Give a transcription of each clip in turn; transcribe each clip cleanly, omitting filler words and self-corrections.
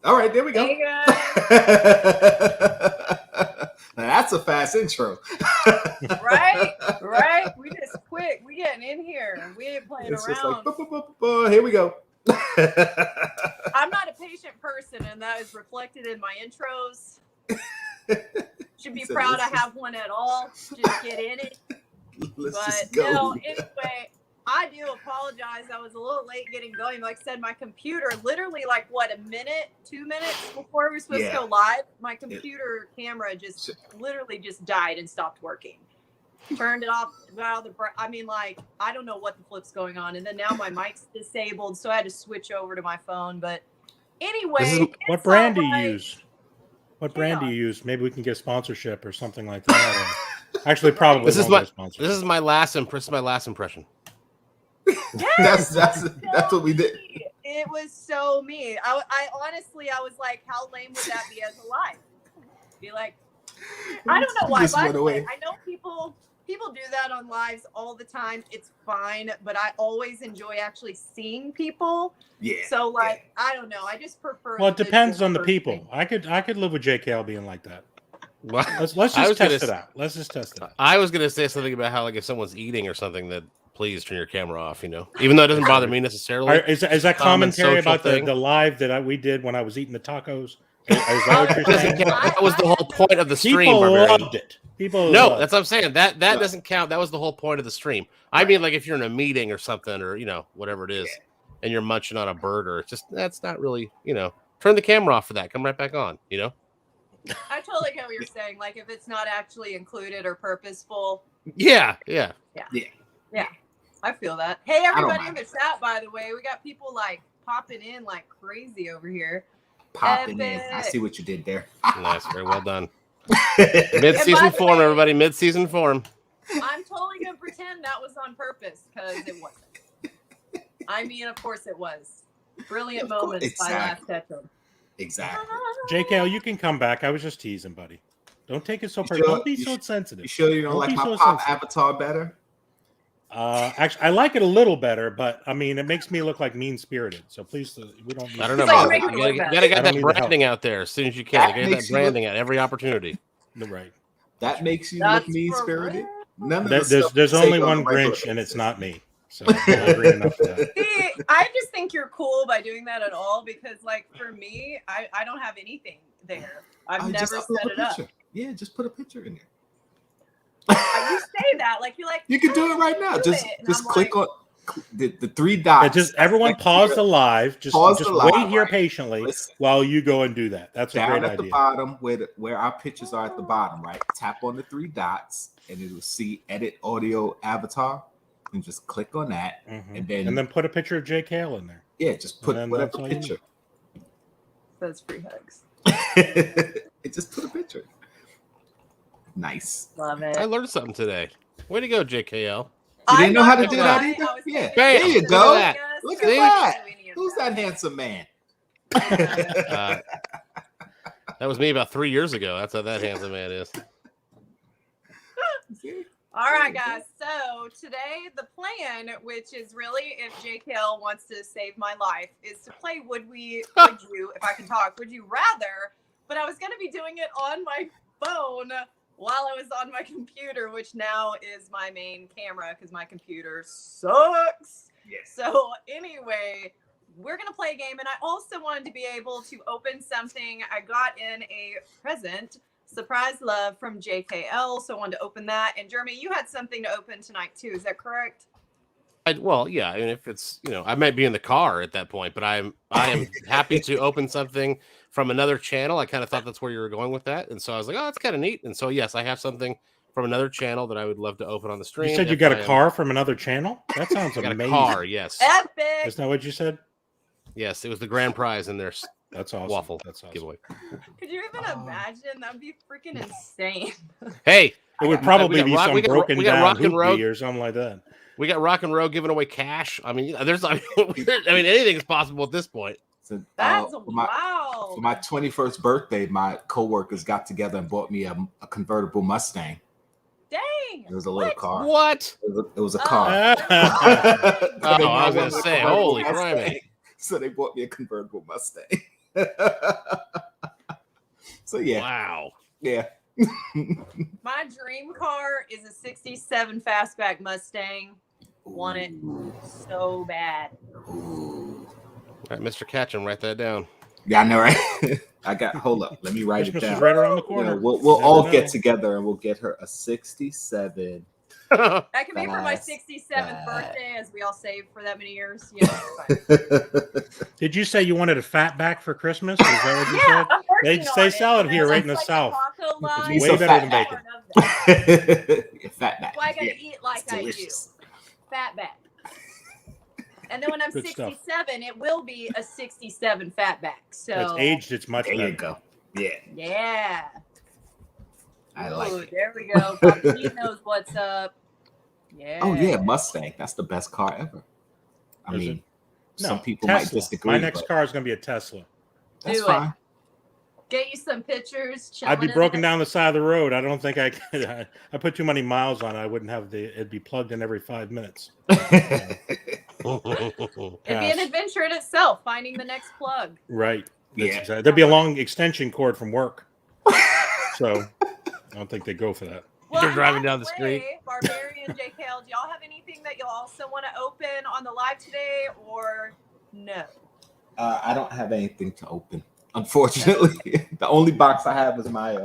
All right, there we go. Hey guys. Now that's a fast intro. Right. We just quick. We getting in here. We ain't playing It's around. just like, here we go. I'm not a patient person, and that is reflected in my intros. Should be proud I have one at all. Just get in it. Let's go. No, anyway, I do apologize. I was a little late getting going. Like I said, my computer literally like a minute, 2 minutes before we were supposed to go live, my computer camera just literally just died and stopped working. Turned it off, got all the I don't know what the flip's going on. And then now my mic's disabled, so I had to switch over to my phone. But anyway, what brand do you use? What brand do you use? Maybe we can get sponsorship or something like that. Actually, probably this is my last impression. Yes, that's what we did. It was so me. I honestly, I was like, how lame would that be as a live? Be like, I don't know why. By the way, I know people do that on lives all the time. It's fine, but I always enjoy actually seeing people. Yeah. So I don't know. I just prefer. Well, it depends on the people. I could live with JKL being like that. Well, let's just test it out. Let's just test it out. I was gonna say something about how if someone's eating or something, that please turn your camera off. Even though it doesn't bother me necessarily. Is that commentary about the live that we did when I was eating the tacos? Is that what you're saying? That was the whole point of the stream. People loved it. That's what I'm saying. That doesn't count. That was the whole point of the stream. I mean, like if you're in a meeting or something, or whatever it is, and you're munching on a burger, that's not really, turn the camera off for that. Come right back on. I totally get what you're saying. Like if it's not actually included or purposeful. Yeah. I feel that. Hey, everybody in the chat, by the way, we got people popping in like crazy over here. Popping in. I see what you did there. Nice, very well done. Mid-season form, everybody. Mid-season form. I'm totally gonna pretend that was on purpose because it wasn't. I mean, of course it was. Brilliant moments by Last Tetron. Exactly. JKL, you can come back. I was just teasing, buddy. Don't take it so personal. Don't be so sensitive. You sure you don't like my pop avatar better? Actually, I like it a little better, but I mean, it makes me look like mean-spirited. So please, we don't. I don't know about that. You gotta get that branding out there as soon as you can. Get that branding at every opportunity. Right. That makes you look mean-spirited. There's only one Grinch, and it's not me. So I agree enough for that. See, I just think you're cool by doing that at all because, for me, I don't have anything there. I've never set it up. Yeah, just put a picture in there. You say that you can do it right now. Just click on the three dots. Yeah, just everyone pause the live. Just wait here patiently while you go and do that. That's a great idea. Down at the bottom where our pictures are at the bottom, right? Tap on the three dots and it will see edit audio avatar, and just click on that, and then put a picture of JKL in there. Yeah, just put whatever picture. That's free hugs. Just put a picture. Nice. Love it. I learned something today. Way to go, JKL. You didn't know how to do that either? Yeah. There you go. Look at that. Who's that handsome man? That was me about 3 years ago. That's how that handsome man is. All right, guys. So today the plan, which is really if JKL wants to save my life, is to play Would You, if I can talk, Would You Rather? But I was going to be doing it on my phone while I was on my computer, which now is my main camera because my computer sucks. Yes. So anyway, we're going to play a game. And I also wanted to be able to open something I got in a present. Surprise love from JKL. So I wanted to open that. And Jeremy, you had something to open tonight too. Is that correct? Well, yeah. I mean, if it's, I might be in the car at that point, but I am happy to open something from another channel. I kind of thought that's where you were going with that. And so I was like, oh, that's kind of neat. And so, yes, I have something from another channel that I would love to open on the stream. You said you got a car from another channel? That sounds amazing. A car, yes. Epic. Isn't that what you said? Yes, it was the grand prize in their That's awesome. waffle That's awesome. giveaway. Could you even imagine? That'd be freaking insane. Hey, it would probably be some broken down hoopty or something like that. We got Rock and Roll giving away cash. I mean, anything is possible at this point. So, That's wow. For my 21st birthday, my coworkers got together and bought me a convertible Mustang. Dang. It was a little car. What? It was a car. I was going to say, holy crap. So they bought me a convertible Mustang. So yeah, Wow. yeah. My dream car is a 67 fastback Mustang. Want it so bad. Ooh. All right, Mr. Catchum, write that down. Yeah, I know, right? Hold up. Let me write Christmas it down. is right around the You corner. know, we'll You never all know. get together and we'll get her a 67. That can be for my Fast 67th back. birthday, as we all saved for that many years. Yeah, it's fine. Did you say you wanted a fat back for Christmas? Is that what you Yeah, said? I'm working They on sell it it. here, right in That's the like South. taco line. Need Way some better fat than back. bacon. Yeah, fat back. Why I gotta Yeah, eat like it's I do. delicious. Fatback. And then when I'm Good 67, stuff. it will be a 67 fatback. So It's aged. It's much There better. you go. Yeah, yeah. I like Ooh, it. there we go. PopdHeat knows what's up. Yeah. Oh yeah, Mustang. That's the best car ever. I Is mean, it? some No, people Tesla. might disagree. My next but car is going to be a Tesla. that's Do it. fine. Get you some pictures. I'd be chilling in broken there. down the side of the road. I don't think I could. I put too many miles on it. I wouldn't have it'd be plugged in every 5 minutes. It'd be Pass. an adventure in itself, finding the next plug. Right. That's Yeah. exactly. There'd be a long extension cord from work. So I don't think they go for that. You're driving by down the street. way, Barbarian JKL, do y'all have anything that you'll also want to open on the live today, or no? I don't have anything to open, unfortunately. The only box I have is my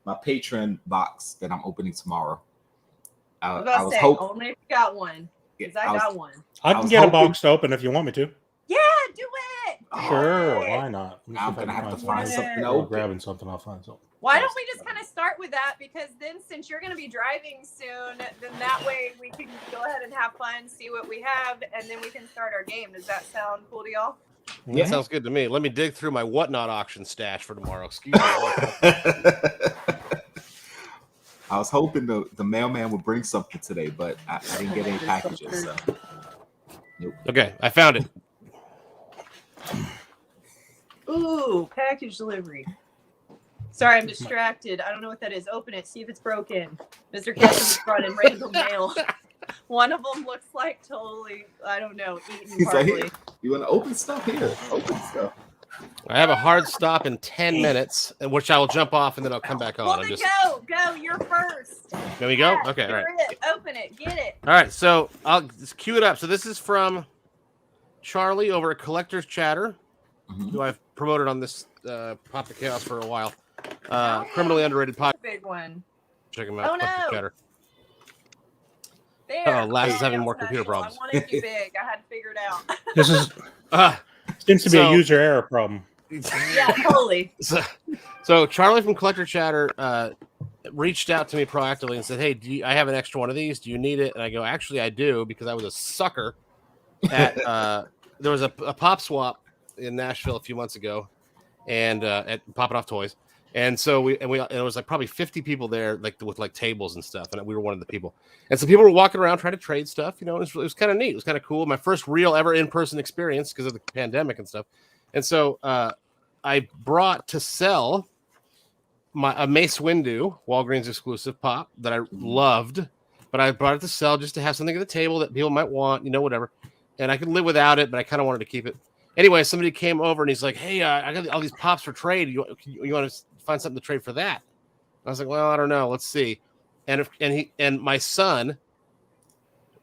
Patreon box that I'm opening tomorrow. I was I about to was say, hoping. only if you got one, because I got one. I can was get a hoping- box to open if you want me to. Yeah, do it. Sure, Do it. why not? Let me see I'm if I gonna can have to something. find Yeah. something to While we're open. grabbing something, I'll find something. Why don't we just kind of start with that? Because then, since you're going to be driving soon, then that way we can go ahead and have fun, see what we have, and then we can start our game. Does that sound cool to y'all? Yeah. Mhm. Sounds good to me. Let me dig through my whatnot auction stash for tomorrow. Excuse me. I was hoping the mailman would bring something today, but I didn't get any packages. So. Nope. Okay, I found it. Ooh, package delivery. Sorry, I'm distracted. I don't know what that is. Open it. See if it's broken. Mr. Catwoman's brought in random mail. One of them looks like totally, I don't know, eaten He's like, properly. "Here, you want to open stuff here? Open stuff." I have a hard stop in 10 minutes, in which I will jump off and then I'll come back on. Well, I'm then just. go. You're first. There we go. Yeah, Okay, all right. you're it. Open it. Get it. All right, so I'll just cue it up. So this is from Charlie over at Collector's Chatter, Mhm. who I've promoted on this PopdHeat for a while. Criminally underrated podcast. Big one. Check him out. Oh, no. Collector's Chatter. There. Oh, Laz is Okay, having that more was computer special. problems. I wanted you big. I had to figure it out. This is Uh, seems to be So- a user error problem. Yeah, totally. so Charlie from Collector Chatter reached out to me proactively and said, "Hey, I have an extra one of these. Do you need it?" And I go, "Actually, I do, because I was a sucker at there was a pop swap in Nashville a few months ago, and at Poppin' Off Toys, and so it was like probably 50 people there, like with like tables and stuff, and we were one of the people, and so people were walking around trying to trade stuff. It was kind of neat. It was kind of cool. My first real ever in-person experience because of the pandemic and stuff, and so I brought to sell a Mace Windu Walgreens exclusive pop that I loved, but I brought it to sell just to have something at the table that people might want, whatever. And I could live without it, but I kind of wanted to keep it. Anyway, somebody came over and he's like, "Hey, I got all these pops for trade. You want to find something to trade for that?" I was like, "Well, I don't know. Let's see." And my son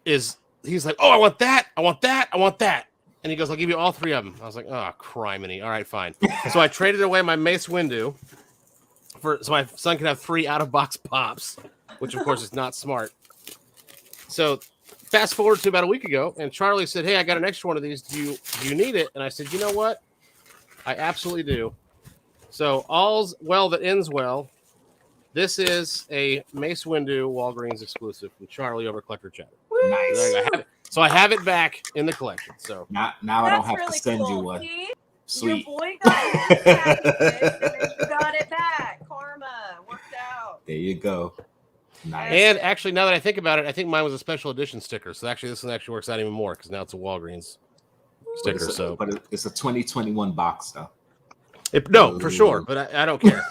he's like, "Oh, I want that. I want that. I want that." And he goes, "I'll give you all three of them." I was like, "Oh, criminy. All right, fine." So I traded away my Mace Windu so my son can have 3 out-of-box pops, which of course is not smart. So fast forward to about a week ago, and Charlie said, "Hey, I got an extra one of these. Do you need it?" And I said, "You know what? I absolutely do." So all's well that ends well. This is a Mace Windu Walgreens exclusive from Charlie over Collector Chatter. Nice. So I have it back in the collection. So Now I don't That's have really to send cool. you one. See? Sweet. Your boy got his packages, and then you got it back. Karma worked out. There you go. Nice. and actually, now that I think about it, I think mine was a special edition sticker. So actually, this one actually works out even more because now it's a Walgreens sticker. But it's a 2021 box though. No, for sure, but I don't care.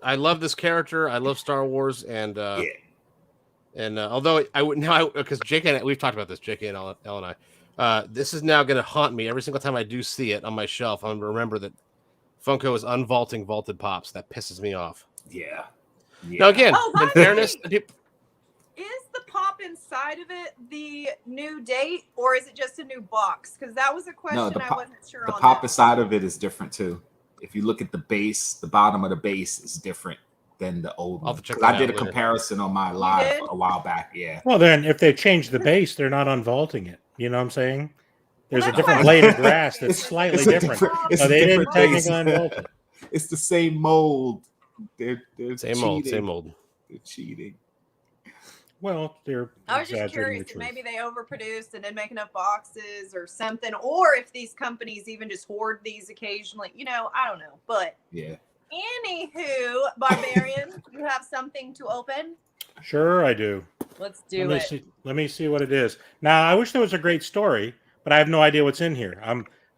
I love this character. I love Star Wars, and although I would now, because we've talked about this, JK and Elle and I, this is now going to haunt me every single time I do see it on my shelf. I'm going to remember that Funko is unvaulting vaulted pops. That pisses me off. Yeah. Now again, Oh, in fairness, is the pop inside of it the new date, or is it just a new box? Because that was a question I wasn't sure on. The pop inside of it is different too. If you look at the base, the bottom of the base is different than the old one. I did a comparison on my live a while back. Yeah. Well, then if they change the base, they're not unvaulting it. You know what I'm saying? There's a different blade of grass that's slightly different. So they didn't technically unvault it. It's the same mold. They're same mold. They're cheating. Well, I was just curious if maybe they overproduced and didn't make enough boxes or something, or if these companies even just hoard these occasionally. You know, I don't know. But yeah. Anywho, Barbarian, you have something to open? Sure, I do. Let's do it. Let me see what it is. Now, I wish there was a great story, but I have no idea what's in here.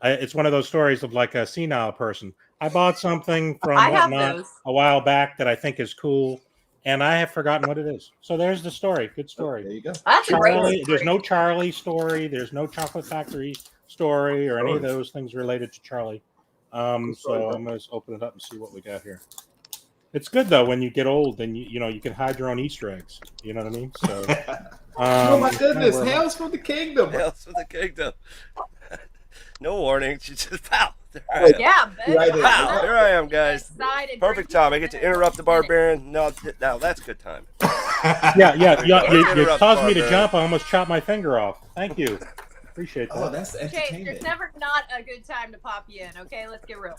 It's one of those stories of like a senile person. I bought something from Whatnot a while back that I think is cool, and I have forgotten what it is. So there's the story. Good story. There you go. That's a great story. There's no Charlie story. There's no Chocolate Factory story or any of those things related to Charlie. So I'm going to open it up and see what we got here. It's good though when you get old and you can hide your own Easter eggs. You know what I mean? So, oh my goodness! Hails from the kingdom. Hails from the kingdom. No warning. She just pow. Yeah, pow. Here I am, guys. Perfect time. I get to interrupt the Barbarian. No, that's good time. Yeah. You caused me to jump. I almost chopped my finger off. Thank you. Appreciate that. Oh, that's entertaining. Okay, there's never not a good time to pop you in. Okay, let's get real.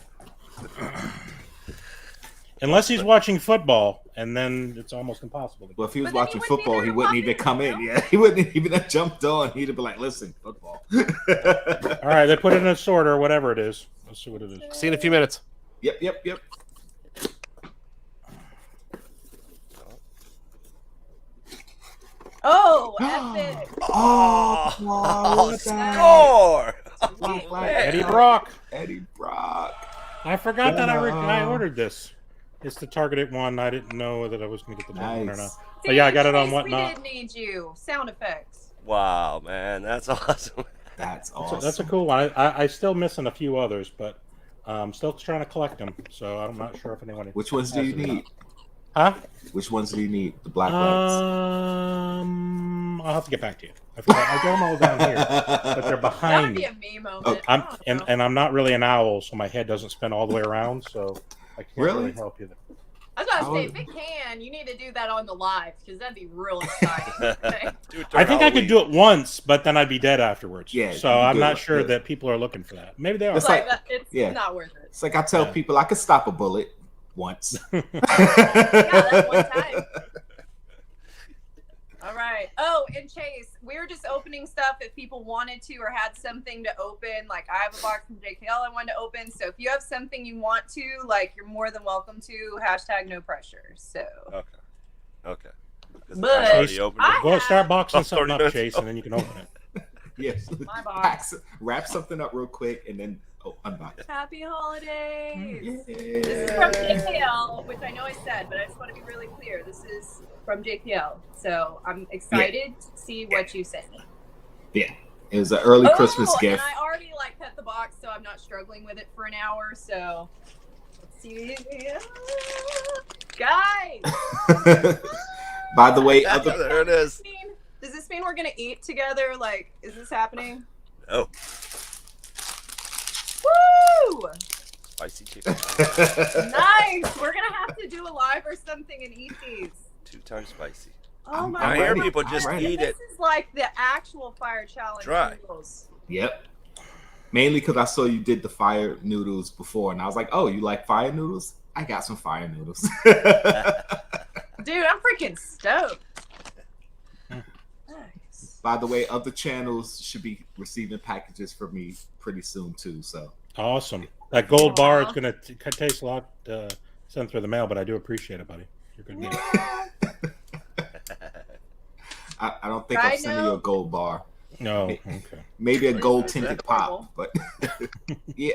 Unless he's watching football, and then it's almost impossible. Well, if he was watching football, he wouldn't even come in. Yeah, he wouldn't even have jumped on. He'd have been like, "Listen, football." All right, they put it in a sorter, whatever it is. Let's see what it is. See you in a few minutes. Yep. Oh, epic! Oh, score! Eddie Brock. I forgot that I ordered this. It's the targeted one. I didn't know that I was going to get the target one or not. But yeah, I got it on Whatnot. We did need you. Sound effects. Wow, man, that's awesome. That's awesome. That's a cool one. I still missing a few others, but I'm still trying to collect them. So I'm not sure if anyone. Which ones do you need? Huh? Which ones do you need? The black lights. I'll have to get back to you. I forgot. I got them all down here, but they're behind me. That would be a me moment. And I'm not really an owl, so my head doesn't spin all the way around, so I can't really help you there. I was gonna say, if it can, you need to do that on the live because that'd be real exciting. I think I could do it once, but then I'd be dead afterwards. Yeah. So I'm not sure that people are looking for that. Maybe they are. It's not worth it. It's like I tell people I could stop a bullet once. Yeah, that's one time. All right. Oh, and Chase, we were just opening stuff if people wanted to or had something to open. Like I have a box from JKL I wanted to open. So if you have something you want to, like you're more than welcome to. #no pressure. So. Okay. But go start boxing something up, Chase, and then you can open it. Yes. My box. Wrap something up real quick and then unbox. Happy holidays. Yeah. This is from JKL, which I know I said, but I just want to be really clear. This is from JPL, so I'm excited to see what you sent me. Yeah, it was an early Christmas gift. And I already cut the box, so I'm not struggling with it for an hour. So let's see, guys. By the way, there it is. Does this mean we're gonna eat together? Like, is this happening? No. Woo! Spicy chicken. Nice. We're gonna have to do a live or something and eat these. 2 times spicy. Oh my I hear people just eat it. This is like the actual fire challenge. Try. Noodles. Yep. Mainly because I saw you did the fire noodles before, and I was like, "Oh, you like fire noodles? I got some fire noodles." Dude, I'm freaking stoked. Nice. By the way, other channels should be receiving packages from me pretty soon too. So awesome. That gold bar is going to taste a lot sent through the mail, but I do appreciate it, buddy. You're good. I don't think I'm sending you a gold bar. No, okay. Maybe a gold tinted pop, but yeah.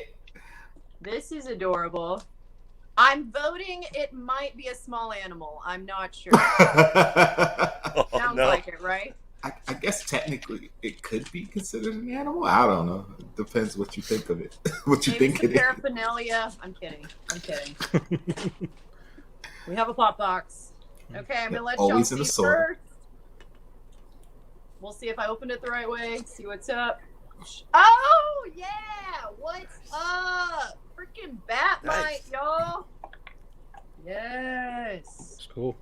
This is adorable. I'm voting it might be a small animal. I'm not sure. Sounds like it, right? I guess technically it could be considered an animal. I don't know. It depends what you think of it. What you Maybe think some it is. paraphernalia. I'm kidding. We have a pop box. Okay, I'm gonna let y'all Always in see a sword. first. We'll see if I opened it the right way. See what's up. Oh yeah! What's up? Freaking Batmite, y'all. Yes. It's cool.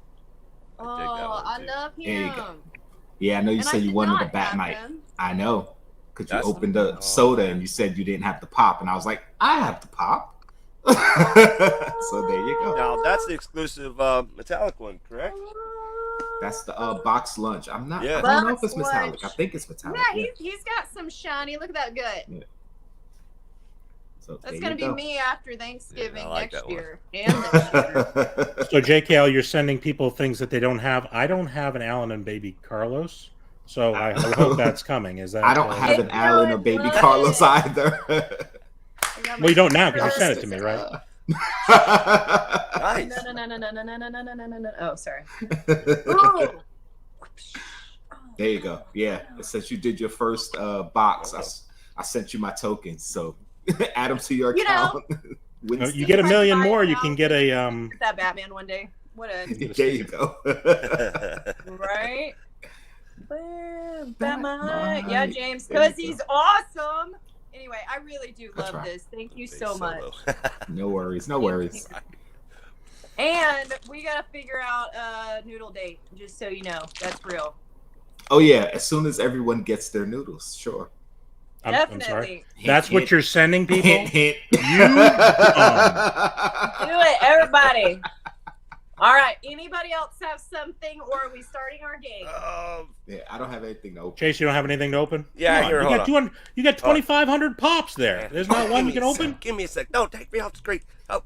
Oh, I love There you him. go. Yeah, I know you And I said you did wanted not a Batmite. have him. I know. Because you That's- opened the Oh, soda man. and you said you didn't have the pop. And I was like, I have the pop. So there you go. Now that's the exclusive metallic one, correct? That's the box lunch. I'm not. Yeah. I don't know if Box it's metallic. lunch. I think it's metallic. Yeah, he's got some shiny. Look at that gut. So That's there gonna you be go. me after Thanksgiving Yeah, I like next that one. year and next year. So JKL, you're sending people things that they don't have. I don't have an Alan and baby Carlos, so I hope that's coming. Is that? I don't have an It's Alan or good, baby love Carlos it. either. Well, you don't now because you sent it to me, right? Nice. No. Oh, sorry. There you go. Yeah, since you did your first box, I sent you my tokens. So add them to your You know, account. You get a million more. You can get a Get that Batman one day. What a There you go. right. Boom, Batman. Batman. Yeah, James, There you because he's awesome. Anyway, I really do That's love right. this. Thank you so much. No worries. No worries. And we gotta figure out a noodle date, just so you know. That's real. Oh yeah, as soon as everyone gets their noodles, sure. I'm sorry. Definitely. That's what you're sending people. Hint, hint. You Do it, everybody. All right. Anybody else have something, or are we starting our game? Yeah, I don't have anything to open. Chase, you don't have anything to open? Yeah, Come on, here, you hold got on. 200. You got 2,500 pops there. There's not one you can open. Give me a sec. Don't take me off the screen. Oh,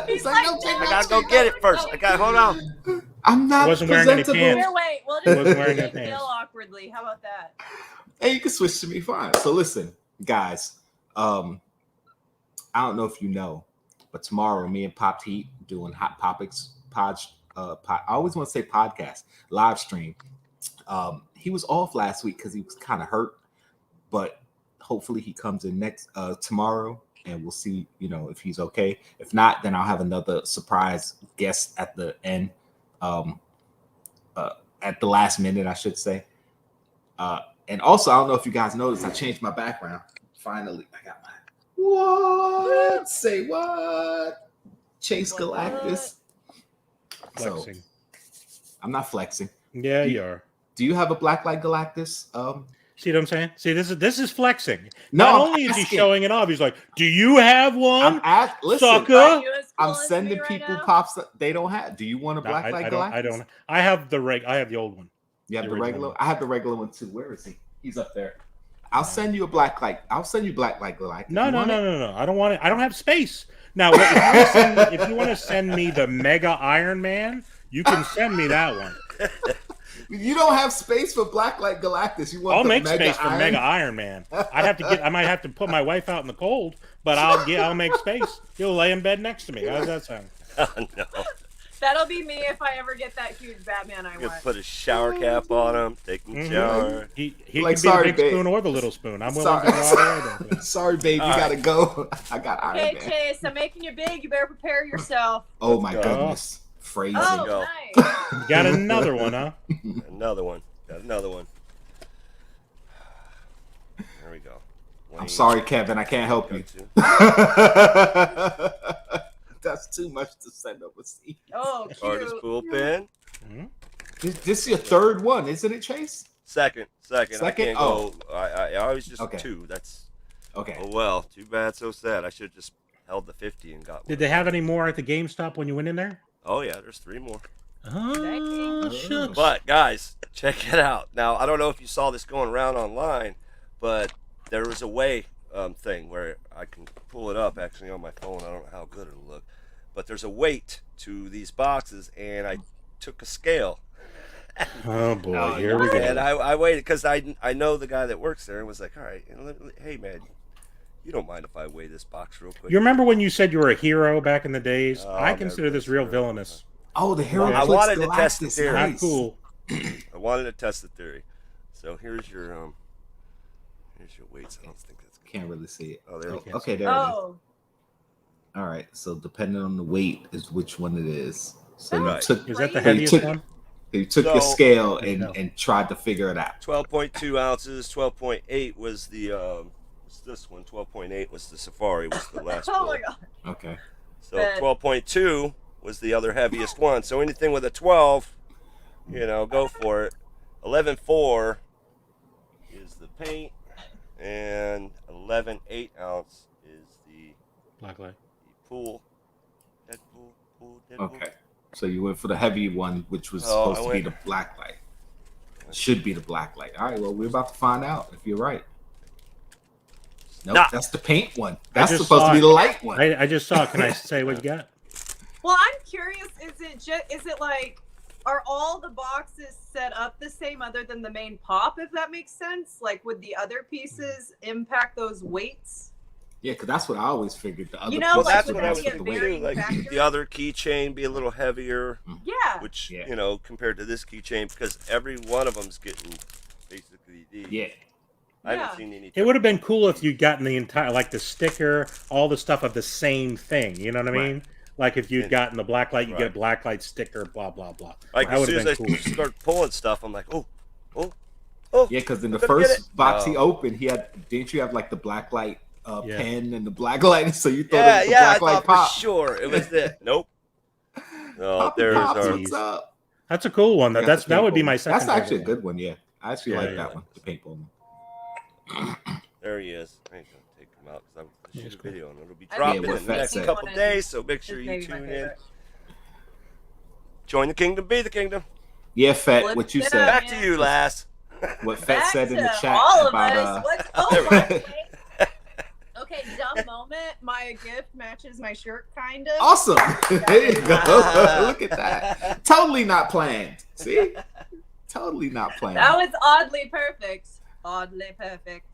He's like, no, take I my gotta go screen. get it first. I gotta hold on. I'm not Wasn't wearing any presentable. pants. Here, wait. We'll He wasn't just wearing make any Bill pants. awkwardly. How about that? Hey, you can switch to me, fine. So listen, guys. I don't know if you know, but tomorrow, me and PopdHeat doing Hot Topics I always want to say podcast live stream. He was off last week because he was kind of hurt, but hopefully he comes in next tomorrow, and we'll see, if he's okay. If not, then I'll have another surprise guest at the end, at the last minute, I should say. And also, I don't know if you guys noticed, I changed my background. Finally, I got my what? Say what? Chase Galactus. Flexing. So, I'm not flexing. Yeah, you are. Do you have a Blacklight Galactus? See what I'm saying? See, this is flexing. No, Not I'm only is he asking. showing it off, he's like, "Do you have one?" Listen, Sucker. Are you as cool I'm as me sending right people now? pops that they don't have. Do you want a No, Blacklight Galactus? I don't. I have the old one. You have the the original regular? one. I have the regular one too. Where is he? He's up there. I'll send you a Blacklight. I'll send you Blacklight Galactus. No. You want it? I don't want it. I don't have space. Now, if you want to send me the Mega Iron Man, you can send me that one. You don't have space for Blacklight Galactus. You want I'll the make Mega space for Iron? Mega Iron Man. I might have to put my wife out in the cold, but I'll make space. He'll lay in bed next to me. How does that sound? Oh, no. That'll be me if I ever get that huge Batman I You want. put a shower cap on him, take a shower. He Like, can be sorry, the big babe. spoon or the little spoon. I'm willing Sorry, to go either way. sorry, babe. You All gotta go. I got Iron Okay, Man. Chase, I'm making you big. You better prepare yourself. Oh my Let's go. goodness. Phrasing. Oh, go. nice. You got another one, huh? Another one. Got another one. There we go. I'm sorry, Kevin. I can't help Go you. to. That's too much to send overseas. Oh, Artist cute. pool pen. This is your third one, isn't it, Chase? Second. I Second? can't go. I always just Okay. two. That's Okay. oh well. Too bad, so sad. I should have just held the 50 and got one. Did they have any more at the GameStop when you went in there? Oh yeah, there's 3 more. Oh, shucks. But guys, check it out. Now I don't know if you saw this going around online, but there was a way thing where I can pull it up actually on my phone. I don't know how good it'll look, but there's a weight to these boxes, and I took a scale. Oh boy, No, here we And go. I waited because I know the guy that works there and was like, all right, hey man, you don't mind if I weigh this box real quick? You remember when you said you were a hero back in the days? Oh, I I'll consider never this be a real hero. villainous. Oh, the hero. I Flix wanted to test the Galactus, theory. Not nice. cool. I wanted to test the theory. So here's your weights. I don't think that's good. Can't really see it. Oh, there. Okay, there it is. Oh, All right. So depending on the weight is which one it is. So That you was took Is that the Crazy. heaviest one? you took your So- scale There you go. and tried to figure it out. 12.2 ounces. 12.8 was the what's this one? 12.8 was the Safari. Was the last oh bull. my god. Okay. So But- 12.2 was the other heaviest one. So anything with a 12, go for it. 11.4 is the paint, and 11.8 ounce is the Blacklight. pool. Deadpool. Okay. So you went for the heavy one, which was Oh, supposed I to be went- the black light. Should be the black light. All right. Well, we're about to find out if you're right. Nope, Nah. that's the paint one. That's just supposed saw to be it. the light one. I just saw it. Can I say what you got? Well, I'm curious. Is it like, are all the boxes set up the same other than the main pop? If that makes sense. Like, would the other pieces impact those weights? Yeah, because that's what I always figured. The other You know, Well, like, that's would what I that was be a thinking too. varying Like factor? the other keychain be a little heavier, Yeah. which Yeah. compared to this keychain, because every one of them's getting basically these. Yeah. I Yeah. haven't seen any. It would have been cool if you'd gotten the entire, like the sticker, all the stuff of the same thing. You know what I mean? Like if you'd gotten the blacklight, you get blacklight sticker, blah blah blah. Like That as would soon have as been I cool. start pulling stuff, I'm like, oh. Yeah, because in the I'm gonna get first it. box No. he opened, didn't you have like the black light Yeah. pen and the black light? So you thought Yeah, it was the yeah, I black light thought pop. for sure it was it. Nope. No, Poppy there's Pops, our. what's up? That's a cool one. I got That the would be paintball my one. second. That's actually a favorite good one. Yeah, I actually Yeah, like yeah. that one. The paintball one. There he is. I ain't gonna take him out because I'm Yeah, shoot it's a cool. video and it'll be I dropping think in the next Fat couple said- days. So make It's sure you maybe my tune in. favorite. Join the kingdom, be the kingdom. Yeah, Fat. Flip What you it said? up. Back to you, lass. What Fat Back said in the to chat all of about us. What's okay, dumb moment. My gift matches my shirt, kind of. Awesome. There you go. Look at that. Totally not planned. See? Totally not planned. That was oddly perfect. Oddly perfect.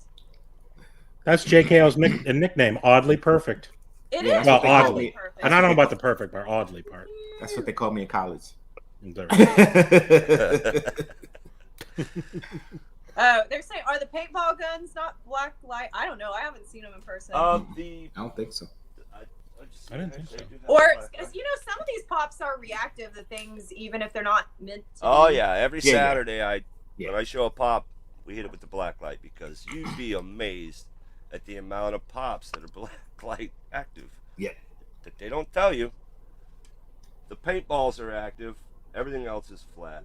That's JKO's nickname, Oddly Perfect. It Yeah, is that's what they call oddly me. perfect. And I don't know about the perfect part, oddly part. That's what they called me in college. There. Oh, they're saying, are the paintball guns not black light? I don't know. I haven't seen them in person. I don't think so. I didn't think so. Or, some of these pops are reactive to things, even if they're not meant to. Oh be. yeah, every Yeah, yeah. Saturday Yeah. when I show a pop, we hit it with the black light because you'd be amazed at the amount of pops that are black light active. Yeah. That they don't tell you. The paintballs are active. Everything else is flat.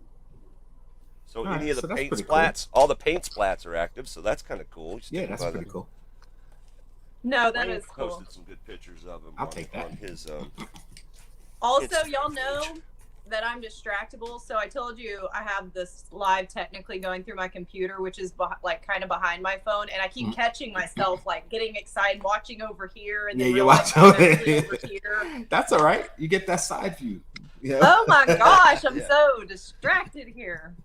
So All right, any of the so that's paint pretty cool. splats, all the paint splats are active. So that's kind of cool. Just Yeah, think that's about pretty it. cool. No, that Wayne is cool. posted some good pictures of him. I'll take that. on his. Also, Instagram y'all know page. that I'm distractible. So I told you I have this live technically going through my computer, which is kind of behind my phone, and I keep catching myself like getting excited, watching over here, and then Yeah, you realizing watch I'm actually over over here. That's all right. You get that side view. Yeah. Oh my gosh, I'm Yeah. so distracted here.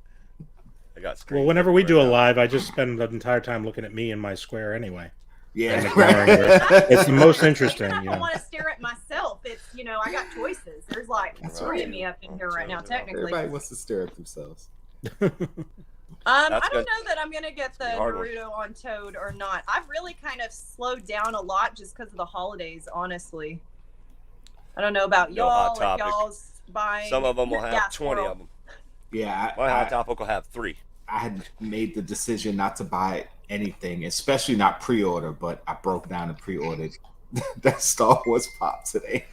I got screen Well, whenever we right do a now. live, I just spend the entire time looking at me in my square anyway. Yeah. It's the most interesting. Even if You I know. want to stare at myself, it's I got choices. There's like That's three right. of me up in here right now, technically. Everybody wants to stare at themselves. I That's don't good. know that I'm gonna get the It's a hard one. Naruto on Toad or not. I've really kind of slowed down a lot just because of the holidays, honestly. I don't know about No Hot y'all, if Topic. y'all's buying. Some of them will have Yeah, 20 squirrel. of them. Yeah, My Hot Topic will have 3. I had made the decision not to buy anything, especially not pre-order, but I broke down and pre-ordered that Star Wars pop today.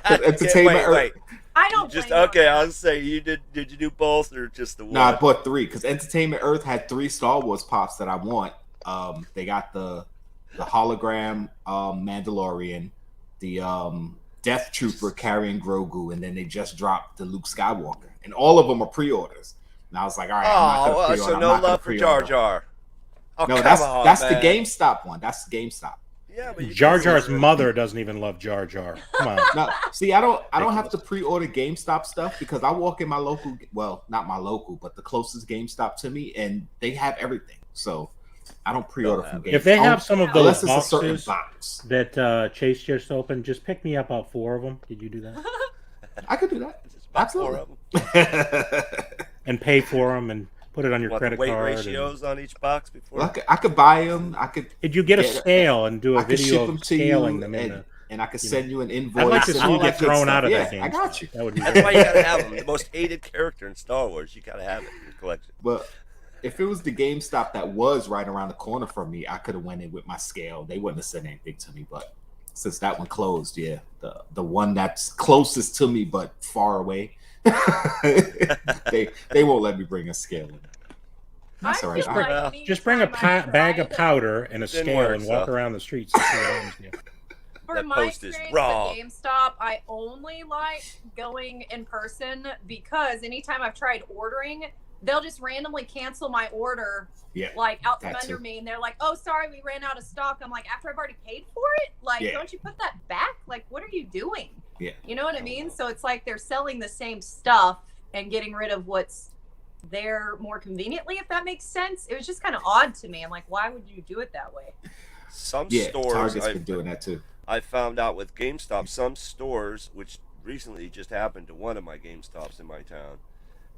Entertainment wait. I don't Just blame okay. y'all. I was saying you did you do both or just the one? No, I bought 3 because Entertainment Earth had 3 Star Wars pops that I want. They got the hologram Mandalorian, the Death Trooper carrying Grogu, and then they just dropped the Luke Skywalker, and all of them are pre-orders. And I was like, all right, I'm not Oh, gonna pre-order. so I'm no not gonna love for Jar pre-order. Jar. Oh, No, come that's on, that's man. the GameStop one. That's the GameStop. Yeah, but you Jar can Jar's see it. mother doesn't even love Jar Jar. Come on. No, see, I don't have to pre-order GameStop stuff because I walk in my local, well, not my local, but the closest GameStop to me, and they have everything. So I don't pre-order from GameStop. If they have some of unless those it's a certain boxes box, that Chase just opened, just pick me up about 4 of them. Did you do that? I could do that. Just about 4 Absolutely. of them. and pay for them and put it on your credit weight card. ratios on each box before. Well, I could buy them. I could. Did you get a scale and do a video of scaling them and I could send you an invoice. I'd like to see you get thrown out of that game. I got you. That would be That's why you gotta have them. The most hated character in Star Wars. You gotta have it in your collection. But if it was the GameStop that was right around the corner from me, I could have went in with my scale. They wouldn't have said anything to me. But since that one closed, yeah, the one that's closest to me but far away, they won't let me bring a scale in. That's all right. Just bring a bag of powder and a scale and walk around the streets and see what happens to you. For my experience at GameStop, I only like going in person because anytime I've tried ordering, they'll just randomly cancel my order, like out from under me, and they're like, "Oh, sorry, we ran out of stock." I'm like, "After I've already paid for it, like, don't you put that back? Like, what are you doing?" Yeah, you know what I mean. So it's like they're selling the same stuff and getting rid of what's there more conveniently, if that makes sense. It was just kind of odd to me. I'm like, why would you do it that way? Some stores, Target's been doing that too. I found out with GameStop, some stores, which recently just happened to one of my GameStops in my town,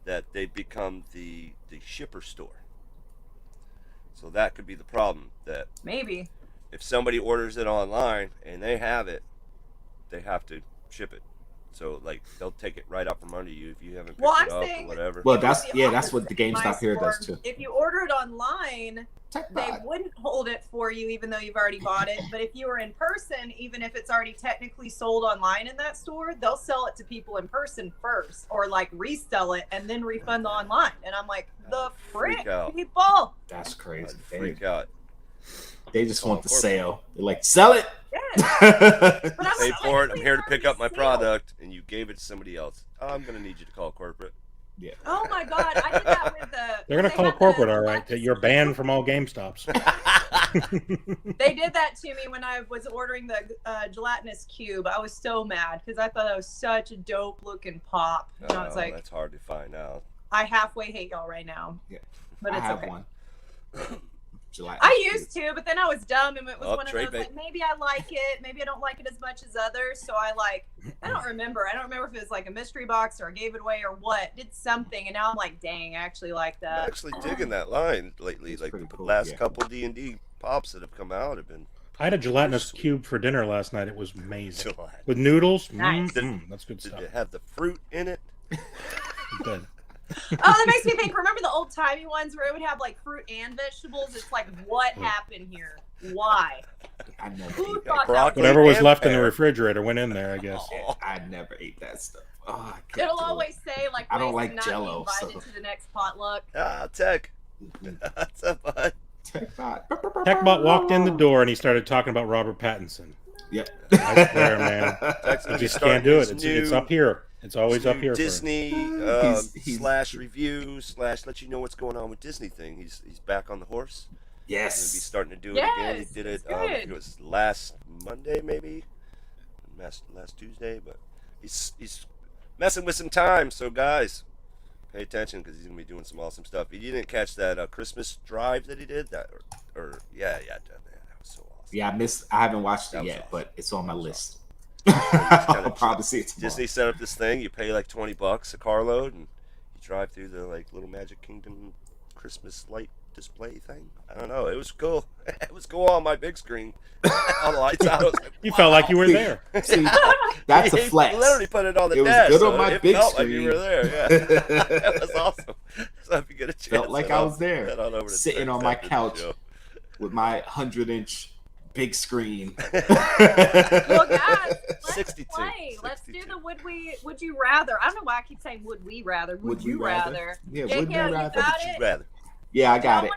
that they become the shipper store. So that could be the problem. That maybe if somebody orders it online and they have it, they have to ship it. So like they'll take it right up from under you if you haven't picked it up or whatever. Well, that's what the GameStop here does too. If you order it online, they wouldn't hold it for you even though you've already bought it. But if you were in person, even if it's already technically sold online in that store, they'll sell it to people in person first, or like resell it and then refund the online. And I'm like, the frick, people. That's crazy. Freak out. They just want the sale. They're like, sell it. Pay for it. I'm here to pick up my product, and you gave it to somebody else. I'm gonna need you to call corporate. Yeah. Oh my God, I did that with They're gonna call corporate, all right. That you're banned from all GameStops. They did that to me when I was ordering the gelatinous cube. I was so mad because I thought that was such a dope looking pop. And I was like, that's hard to find out. I halfway hate y'all right now. Yeah, but it's okay. One. I used to, but then I was dumb and it was one of those like, maybe I like it, maybe I don't like it as much as others. So I don't remember. I don't remember if it was like a mystery box or I gave it away or what. Did something, and now I'm like, dang, I actually like that. I'm actually digging that line lately. Like the last couple D&D pops that have come out have been. I had a gelatinous cube for dinner last night. It was amazing. With noodles. Nice. That's good stuff. Did it have the fruit in it? Good. Oh, that makes me think. Remember the old timey ones where it would have like fruit and vegetables? It's like, what happened here? Why? I never Who ate thought that. Whatever was left in the refrigerator went in there, I guess. I never ate that stuff. Oh, it'll always say like, I don't like not Jello. Invited to the next potluck. Tech. What's up, bud? TechBot walked in the door and he started talking about Robert Pattinson. Yep. I swear, man. You just can't do it. It's up here. It's always up here. Disney slash review slash let you know what's going on with Disney thing. He's back on the horse. Yes. He's gonna be starting to do it again. He did it. It was last Monday, maybe last Tuesday. But he's messing with some time. So guys, pay attention because he's gonna be doing some awesome stuff. If you didn't catch that Christmas drive that he did, that that was so awesome. Yeah, I haven't watched it yet, but it's on my list. I'll probably see it tomorrow. Disney set up this thing. You pay like $20 a carload, and you drive through the like little Magic Kingdom Christmas light display thing. I don't know. It was cool. It was cool on my big screen. All the lights out. I was like, you felt like you were there. See, that's a flex. He literally put it on the dash. It was good on my big screen. Like you were there. Yeah, that was awesome. So if you get a chance, felt like I was there, sitting on my couch with my 100-inch. Big screen. Well, guys, let's 62. play. Let's do the would you rather. I don't know why I keep saying would we rather. Would you rather? Yeah, would you rather? Yeah, I got it.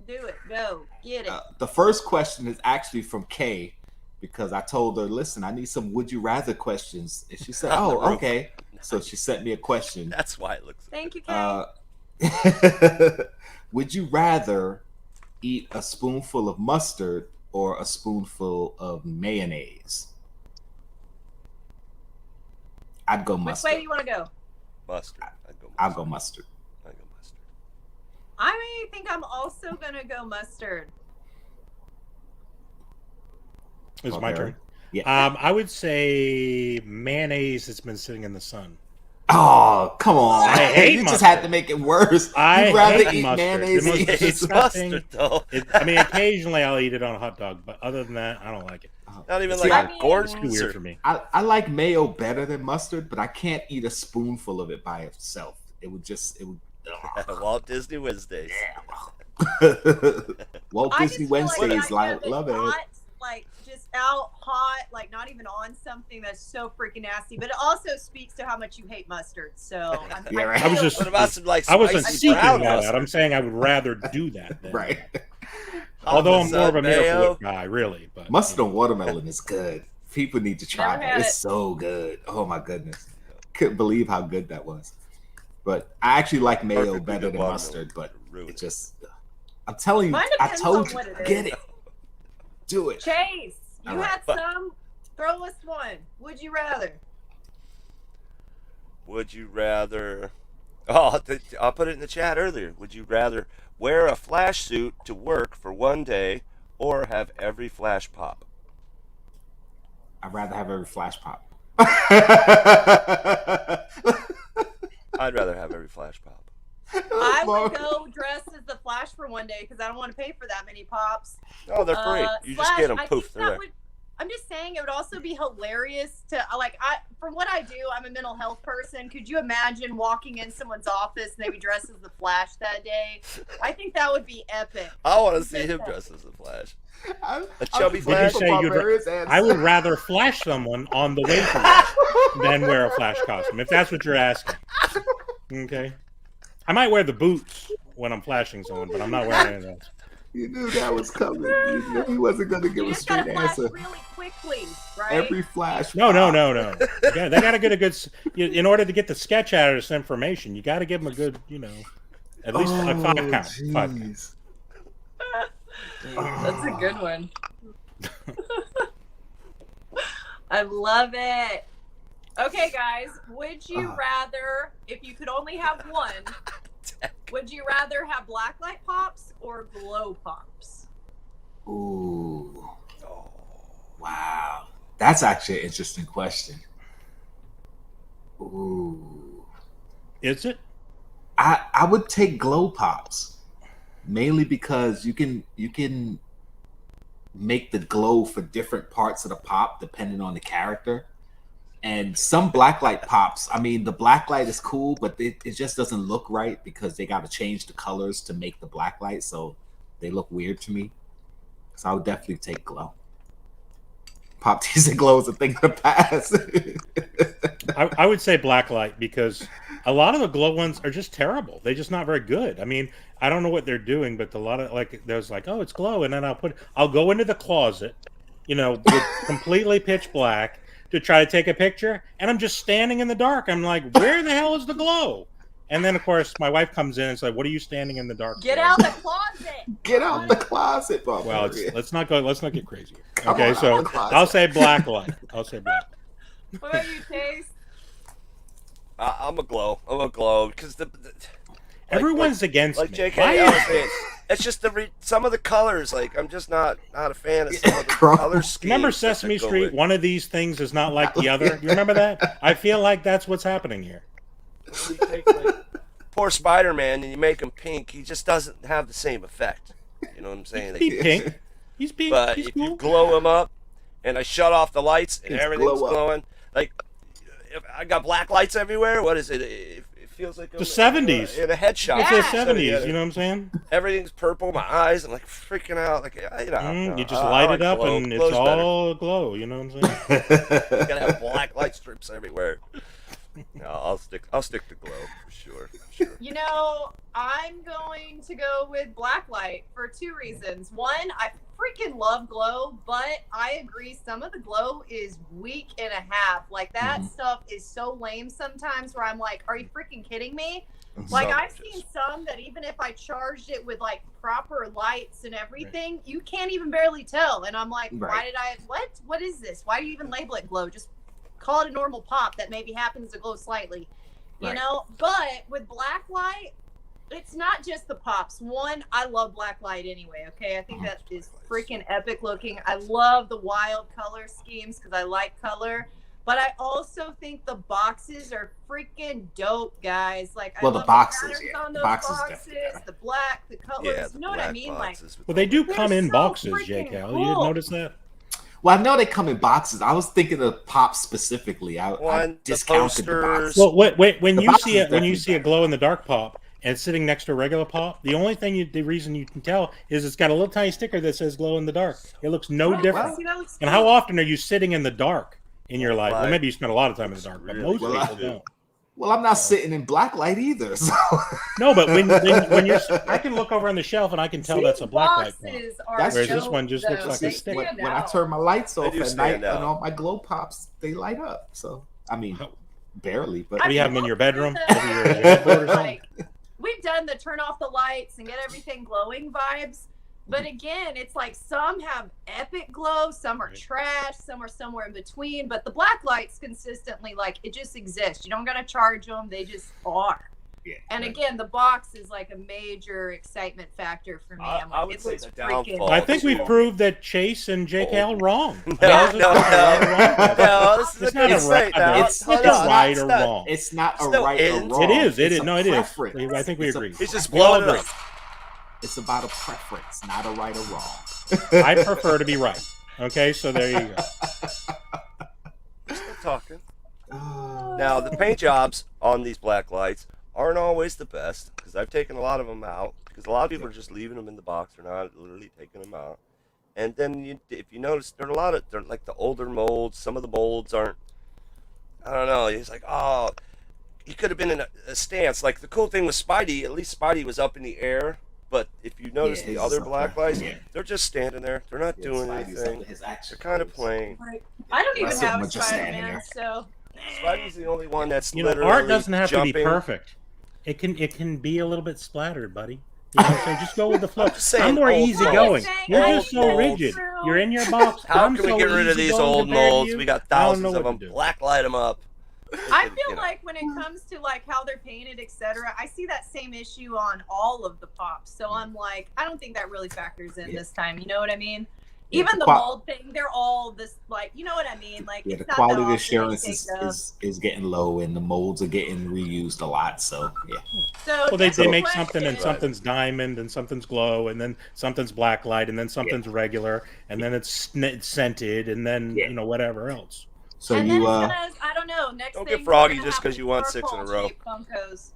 Do it. Go. Get it. The first question is actually from Kay because I told her, listen, I need some would you rather questions. And she said, oh, okay. So she sent me a question. That's why it looks. Thank you, Kay. Would you rather eat a spoonful of mustard or a spoonful of mayonnaise? I'd go mustard. Which way do you want to go? Mustard. I'll go mustard. I think I'm also gonna go mustard. It's my turn. Yeah. I would say mayonnaise that's been sitting in the sun. Oh, come on! I hate you mustard. just had to make it worse. You'd rather eat mayonnaise. It's mustard, though. I mean, occasionally I'll eat it on a hot dog, but other than that, I don't like it. Not even See, like Gordon's. It's too weird for me. I like mayo better than mustard, but I can't eat a spoonful of it by itself. It would. Walt Disney Wednesdays. Yeah. Walt Disney Wednesdays, like love it. Hot, like just out hot, like not even on something that's so freaking nasty. But it also speaks to how much you hate mustard. So yeah, right. I was just. What about some like I wasn't spicy seeking brown that mustard? out. I'm saying I would rather do that. Than, Right. Although I'm more of a mayo. Miracle Whip guy, really. But Mustard on watermelon is good. People need to try Never it. had It's it. so good. Oh my goodness. Couldn't believe how good that was. But I actually like mayo Perfectly better good than watermelon. mustard, but Ruined it just I'm telling you, Mine I depends told on you, what it get is. it. Do it. Chase, you All right. had some. Throw us one. Would you rather? Would you rather? Oh, I'll put it in the chat earlier. Would you rather wear a flash suit to work for one day or have every flash pop? I'd rather have every flash pop. I'd rather have every flash pop. I would go dressed as the Flash for one day because I don't want to pay for that many pops. Oh, they're free. You just get them. I Poof, think they're there. I'm just saying it would also be hilarious to from what I do, I'm a mental health person. Could you imagine walking in someone's office and they be dressed as the Flash that day? I think that would be epic. I want to see him dressed as the Flash. A chubby Did you Flash. say I would rather flash someone on the way to work than wear a Flash costume, if that's what you're asking. Okay. I might wear the boots when I'm flashing someone, but I'm not wearing any of those. You knew that was coming. You knew he wasn't going to give You a just gotta straight flash answer. really quickly, right? Every flash. No. They got to get a good. In order to get the sketch out of this information, you got to give them a good, at least a 5 count. 5 count. That's a good one. I love it. Okay, guys, would you rather, if you could only have one, would you rather have blacklight pops or glow pops? Ooh. Wow. That's actually an interesting question. Ooh. Is it? I would take glow pops. Mainly because you can make the glow for different parts of the pop depending on the character. And some blacklight pops, I mean, the blacklight is cool, but it just doesn't look right because they got to change the colors to make the blacklight, so they look weird to me. So I would definitely take glow. Pop teas and glow is a thing of the past. I would say blacklight because a lot of the glow ones are just terrible. They're just not very good. I mean, I don't know what they're doing, but a lot of there's oh, it's glow, and then I'll go into the closet, with completely pitch black to try to take a picture, and I'm just standing in the dark. I'm like, where the hell is the glow? And then of course my wife comes in and says, "What are you standing in the dark? Get out the closet. Get out the closet, Bob. Well, let's not get crazy. Come Okay, on, so out the closet. I'll say blacklight. What about you, Chase? I'm a glow. Because everyone's against like me. JK was saying, it's just some of the colors. Like I'm just not a fan of some of the color schemes. Remember Sesame Street? One of these things is not like the other. You remember that? I feel like that's what's happening here. You take poor Spider-Man and you make him pink, he just doesn't have the same effect. You know what I'm saying? He's pink. He's pink. But He's if cool. you glow him up and I shut off the lights and It's everything's glow up. glowing, like if I got black lights everywhere. What is it? It feels like The 70s. in a headshot. It's Yeah. the 70s. You know what I'm saying? Everything's purple. My eyes, I'm like freaking out. Like You just I light like it up glow. and it's Glow's better. all glow. You know what I'm saying? You gotta have black light strips everywhere. No, I'll stick to glow for sure. I'm going to go with blacklight for 2 reasons. One, I freaking love glow, but I agree some of the glow is weak and a half. Like that stuff is so lame sometimes where I'm like, are you freaking kidding me? Like I've seen some that even if I charged it with like proper lights and everything, you can't even barely tell. And I'm like, what is this? Why do you even label it glow? Just call it a normal pop that maybe happens to glow slightly, you know? But with blacklight, it's not just the pops. One, I love blacklight anyway, okay? I think that is freaking epic looking. I love the wild color schemes because I like color. But I also think the boxes are freaking dope, guys. Like, Well, I the love boxes, patterns yeah. on those boxes boxes, definitely. the black, the colors. Yeah, you know what I mean? Like, Well, they do They're come in so boxes, freaking JKL. cool. You didn't notice that? Well, I know they come in boxes. I was thinking of Pop specifically. I the discounted the box. posters. Well, wait. When The you box see is it, when you definitely see a better. glow in the dark Pop and it's sitting next to a regular Pop, the only thing, the reason you can tell is it's got a little tiny sticker that says glow in the dark. It looks no Right, different. see, that looks And cool. how often are you sitting in the dark in your life? Well, Black maybe you spend a lot of time in the looks dark, but really most good. people don't. Well, I'm not sitting in black light either. So. No, but when you're, I can look over on the shelf and I can tell These that's a black light Pop. boxes are That's Whereas true. this one just looks dope. like a They stick. when, stand when I out. turn my lights They off do at stand night out. and all my glow pops, they light up. So I mean, barely, but What do you have them in your bedroom? The- Over your headboard or something? like, we've done the turn off the lights and get everything glowing vibes. But again, it's like some have epic glow, some are Right. trash, some are somewhere in between. But the black lights consistently, like, it just exists. You don't gotta charge them; they just are. yeah. And right. again, the box is like a major excitement factor for me. I'm like, I would it say looks the freaking. downfall- I think we Oh, proved that Chase and JKL wrong. No, This is no, not a right or wrong question. no, this is It's a not good a site right. now. It's Hold It's on. right It's or not- wrong. It's not a It's no right or ends. wrong. It is. It's a No, it is. preference. I think we It's a- agree. He's just We all blowing it agree. up. It's about a preference, not a right or wrong. I prefer to be right. Okay, so there you go. We're still talking. Now, the paint jobs on these black lights aren't always the best because I've taken a lot of them out because a lot of people are just leaving them in the box. They're not literally taking them out. And then if you notice, they're like the older molds. Some of the molds aren't, I don't know. It's like, oh, he could have been in a stance. Like the cool thing with Spidey, at least Spidey was up in the air. But if you notice Yeah, the he's other up black there. lights, Yeah. they're just standing there. They're not doing Spidey's anything. up his action They're kind of pose. playing. Like, I don't even That's have a just standing Spider-Man, there. so. Spidey's the only one that's You know, literally art doesn't have jumping. to be perfect. It can be a little bit splattered, buddy. You know, so just go with the flow. I'm just saying, I'm more old easygoing. molds. You're Old just so molds. rigid. You're in your box. How I'm can we so get rid of these easygoing old compared to molds? you. We got I don't thousands know of what them. to do. Black light them up. I feel like when it comes to like how they're painted, etc., I see that same issue on all of the pops. So I'm like, I don't think that really factors in this time. You know what I mean? Yeah, Even the mold thing, they're all this like, you know what I mean? Like, Yeah, it's the not quality that often assurance they is getting low, and the molds are getting reused a lot. So yeah, So Well, they next make something and question. something's diamond and something's glow and then something's black light and then something's regular and then it's scented and then Yeah. you know whatever else. so And then you it's gonna, I don't know. Next Don't thing get froggy we're gonna just have 'cause you won 6 in a row. Funkos.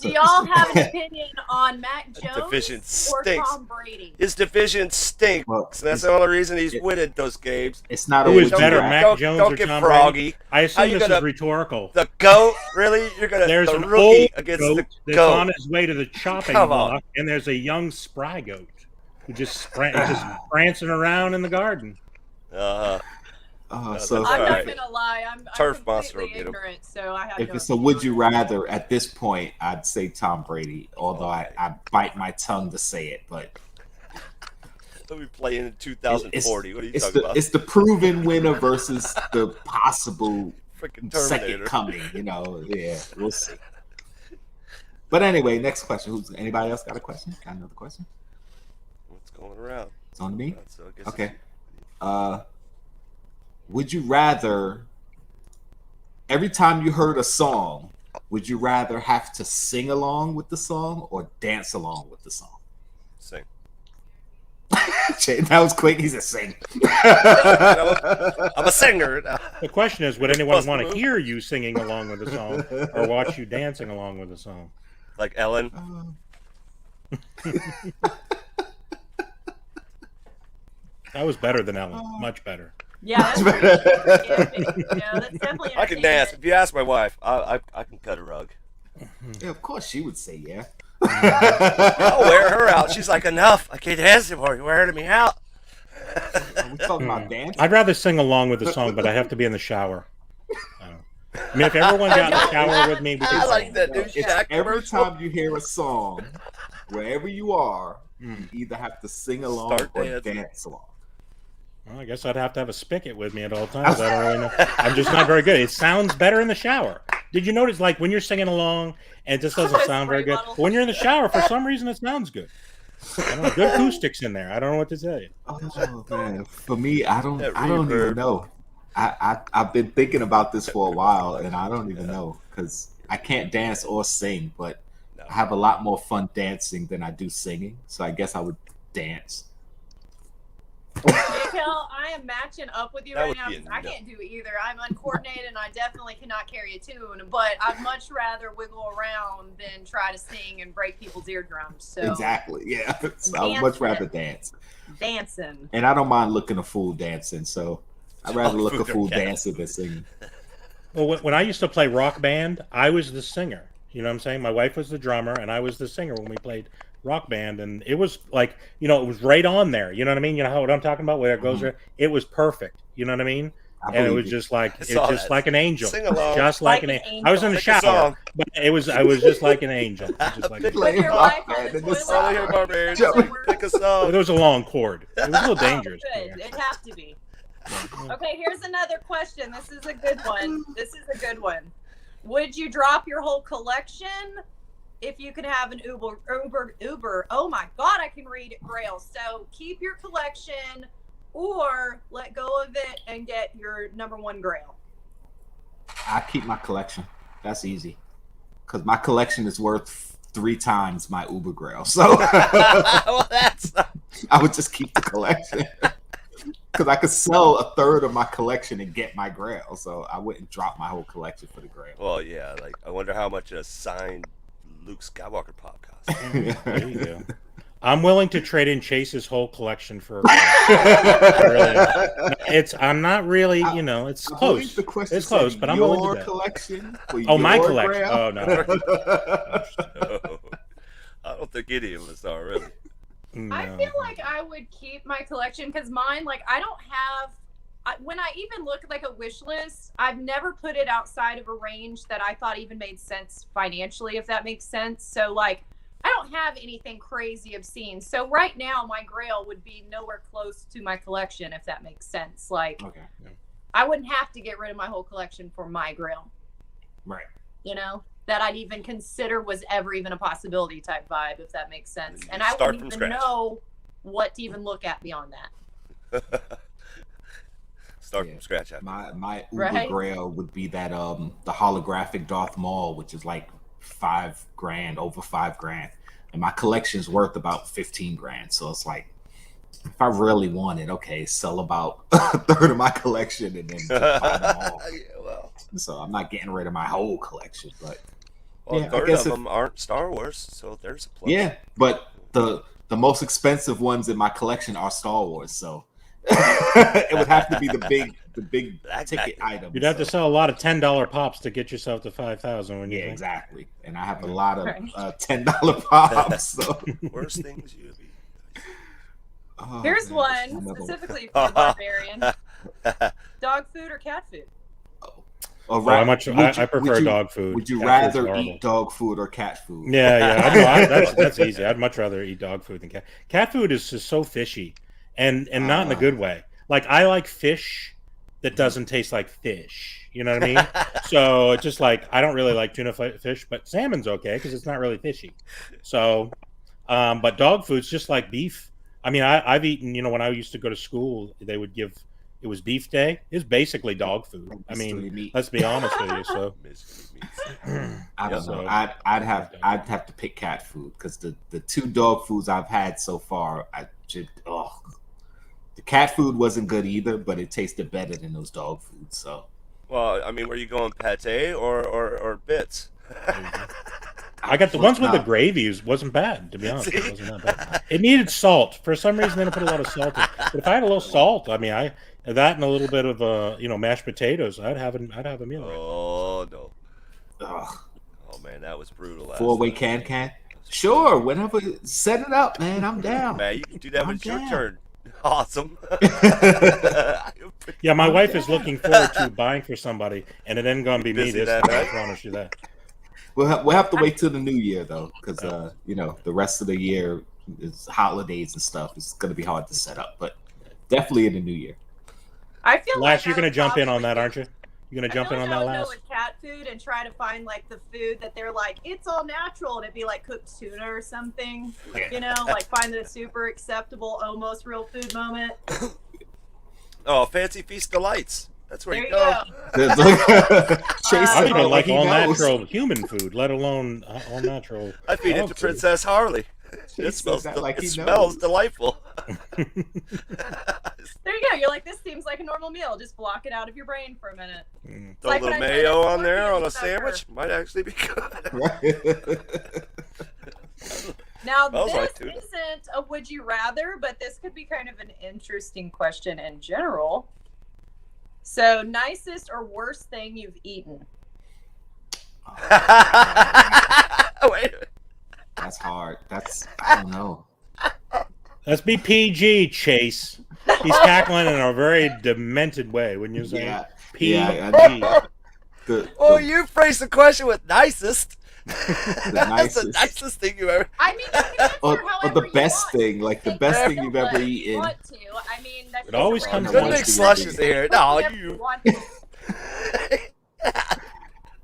Do y'all have an opinion on Mac Jones division or stinks. Tom Brady? His division stinks. Well, So that's the only reason he's winning those games. it's not Who always is better, draft. Mac Jones don't or get Tom froggy. Brady? I How assume you this gonna- is rhetorical. The GOAT? Really? You're gonna There's the an rookie old against goat the that's GOAT. on his way to the chopping Come on. block, and there's a young spry goat who just prancing around in the garden. So I'm All not right. gonna lie. I'm Turf monster will completely get him. ignorant, so I have if no it's a opinion would on you it. rather at this point, I'd say Tom Brady. Although I bite my tongue to say it, but He'll be playing in 2040. What are you it's talking the about? it's the proven winner versus the possible Freaking second Terminator. coming. You know, yeah, we'll see. But anyway, next question. Who's anybody else got a question? Got another question? What's going around? It's on me. So I guess Okay. Would you rather every time you heard a song, would you rather have to sing along with the song or dance along with the song? Sing. That was quick. He said sing. I'm a singer. The question is, would anyone Bust want to move. hear you singing along with the song or watch you dancing along with the song? Like Ellen. That was better than Ellen. Much better. Yeah, that's definitely. I can dance. If you ask my wife, I can cut a rug. Yeah, of course she would say yeah. I'll wear her out. She's like, enough. I can't dance anymore. You're wearing me out. Are we talking about dance? I'd rather sing along with the song, but I have to be in the shower. I mean, if everyone got in the shower with me, we I could like sing. that new It's Shaq every commercial. time you hear a song, wherever you are, you either have to sing along Start or dancing. dance along. Well, I guess I'd have to have a spigot with me at all times. I don't really know. I'm just not very good. It sounds better in the shower. Did you notice, like, when you're singing along, and it just doesn't sound very good? But when you're in the shower, for some reason, it sounds good. I don't know, good acoustics in there. I don't know what to tell you. Oh man, for me, I don't That even reverb. know. I've been thinking about this for a while, and I don't even know because I can't dance or sing, but I have a lot more fun dancing than I do singing. So I guess I would dance. Mikhail, I am matching up with you That right would now be a because I no. can't do either. I'm uncoordinated and I definitely cannot carry a tune, but I'd much rather wiggle around than try to sing and break people's eardrums. So Exactly, yeah. So I would much rather dance. Dancing. And I don't mind looking a fool dancing, so I'd rather look a food or fool cat dancing than singing. Well, when I used to play rock band, I was the singer. You know what I'm saying? My wife was the drummer, and I was the singer when we played rock band. And it was like, you know, it was right on there. You know what I mean? You know what I'm talking about? Where it goes, it was perfect. You know what I mean? And it was just like, it's just like an angel. Sing along. Just like an angel. I was in the shower, but I was just like an angel. Just like With your wife on the All here, barbarians. Pick a song. There was a long cord. It was a little dangerous. Good. It'd have to be. Okay, here's another question. This is a good one. Would you drop your whole collection if you could have an Uber? Oh my God, I can read it, Grail. So keep your collection or let go of it and get your #1 Grail. I keep my collection. That's easy. Because my collection is worth 3 times my Uber Grail. So well, that's not... I would just keep the collection. Because I could sell a third of my collection and get my Grail, so I wouldn't drop my whole collection for the Grail. Well, yeah, like I wonder how much a signed Luke Skywalker pop costs. There you go. I'm willing to trade in Chase's whole collection for a Grail. I'm not really, you know, it's close. It's close, but I'm willing to bet. Collection? Oh, my collection. Grail? Oh, no. I don't think any of us are really. No. I feel like I would keep my collection because mine, like, I don't have. When I even look at like a wish list, I've never put it outside of a range that I thought even made sense financially, if that makes sense. So, like, I don't have anything crazy obscene. So right now, my Grail would be nowhere close to my collection, if that makes sense. Like, Okay. Yeah. I wouldn't have to get rid of my whole collection for my Grail. Right. You know? That I'd even consider was ever even a possibility type vibe, if that makes sense. And I Start wouldn't from even scratch. know what to even look at beyond that. Start from scratch. My Uber Grail would be that the holographic Darth Maul, which is like $5,000, over $5,000, and my collection's worth about 15 grand. So it's like, if I really want it, okay, sell about a third of my collection and then just buy them all. Yeah, well. So I'm not getting rid of my whole collection, but Well, yeah, a third of them aren't Star Wars, so there's a plus. Yeah, but the most expensive ones in my collection are Star Wars, so it would have to be the big ticket item. You'd have to sell a lot of $10 pops to get yourself to 5,000. When you think. Exactly. And I have a lot of $10 pops. So. Worst things you be. Oh, here's one specifically for Barbarian. Dog food or cat food? I prefer dog food. Would you rather eat dog food or cat food? Yeah. That's easy. I'd much rather eat dog food than cat. Cat food is just so fishy, and not in a good way. Like, I like fish that doesn't taste like fish. You know what I mean? So it's just like, I don't really like tuna fish, but salmon's okay because it's not really fishy. So, but dog food's just like beef. I mean, I've eaten. You know, when I used to go to school, they would give. It was beef day. It's basically dog food. I mean, let's be honest with you. So I don't know. I'd have to pick cat food because the 2 dog foods I've had so far, the cat food wasn't good either, but it tasted better than those dog foods. So, well, I mean, were you going pate or bits? I got the ones with the gravy. Wasn't bad, to be honest. It wasn't that bad. It needed salt. For some reason, they didn't put a lot of salt in. But if I had a little salt, I mean, that and a little bit of mashed potatoes, I'd have a meal. Oh no! Oh man, that was brutal. 4-way can. Sure, whenever. Set it up, man. I'm down. Man, you can do that when it's your turn. Awesome. Yeah, my wife is looking forward to buying for somebody, and it ain't gonna be me this time. I promise you that. We'll have to wait till the new year though, because the rest of the year is holidays and stuff. It's gonna be hard to set up, but definitely in the new year. I feel Lass, you're gonna jump in on that, aren't you? You're gonna jump in on that, Lass? I would go with cat food and try to find like the food that they're like, it's all natural, and it'd be like cooked tuna or something. You know, like find the super acceptable, almost real food moment. Oh, Fancy Feast Delights. That's where There you you go. Chase I don't even like he all knows. natural human food, let alone all natural. I feed it dog to food. Princess Harley. Chase It smells, says that like it he smells knows. delightful. There you go. You're like, this seems like a normal meal. Just block it out of your brain for a minute. Throw like a little when I mayo tried on there scorpion on a sucker. sandwich. Might actually be good. Right. Now, Smells this like tuna. isn't a would you rather, but this could be kind of an interesting question in general. So, nicest or worst thing you've eaten? Wait a minute. That's hard. I don't know. Let's be PG, Chase. He's tackling in a very demented way, wouldn't you say? Yeah. PG. Yeah. Well, you phrased the question with nicest. That's nicest. the nicest thing you ever. I mean, you can answer or however the best you want. thing, like the Think best of thing you've ever what you eaten. want to. I mean, that's It always just comes random. to Good big Worst slushes thing here. Think No, whatever you. want to.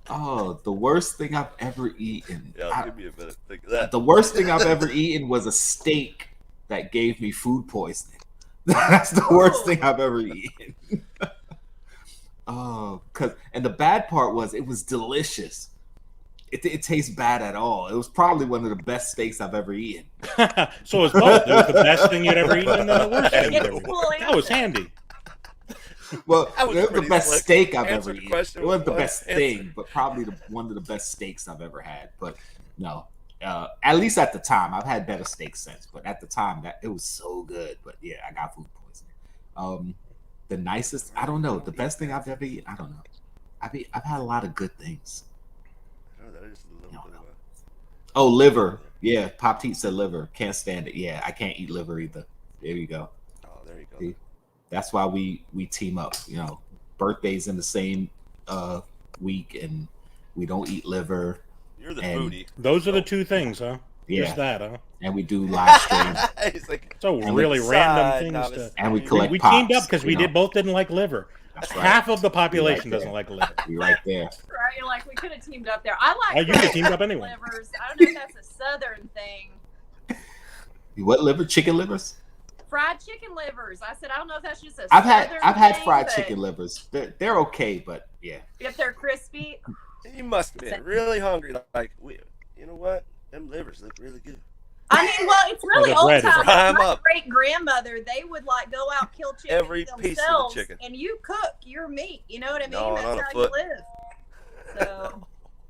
Oh, the worst thing I've ever eaten. Yeah, give me a minute. Think of that. The worst thing I've ever eaten was a steak that gave me food poisoning. That's the worst thing I've ever eaten. Oh, and the bad part was it was delicious. It tastes bad at all. It was probably one of the best steaks I've ever eaten. So it was both. It was the best thing you'd ever eaten and then the worst thing you'd ever eaten. Cool That was answer. handy. Well, That was it was the pretty best slick. steak I've Answer ever the eaten. question It wasn't with the one best answer. thing, but probably one of the best steaks I've ever had. But no, at least at the time, I've had better steaks since. But at the time, that it was so good. But yeah, I got food poisoning. The nicest, I don't know. The best thing I've ever eaten, I don't know. I've had a lot of good things. Oh, that is a little bit of Oh, liver. Yeah, PopdHeat said liver. Can't stand it. Yeah, I can't eat liver either. There you go. Oh, there you go. See? That's why we team up. You know, birthdays in the same week, and we don't eat liver. You're the And- foodie. Those are the two things, huh? Yeah, Just that, huh? and we do live streams, He's like, So And really side, random not things a- to. and we We- collect. We pops, teamed up because you we know. both didn't like liver. That's right. Half of the population there. doesn't like liver. We right there. Right? You're like, we could have teamed up there. I like Oh, you could have teamed up fried anyway. livers. I don't know if that's a southern thing. What liver? Chicken livers? Fried chicken livers. I said, I don't know if that's just a I've southern had thing, fried but chicken livers. They're okay, but yeah. if they're crispy. you must have been really hungry. Like, you know what? Them livers look really good. I mean, well, it's really They're old breaded. time. Fry 'em My up. great grandmother, they would like go out kill chickens Every piece of the themselves, chicken. and you cook your meat. You know what I mean? No, That's not a how foot. you live. So,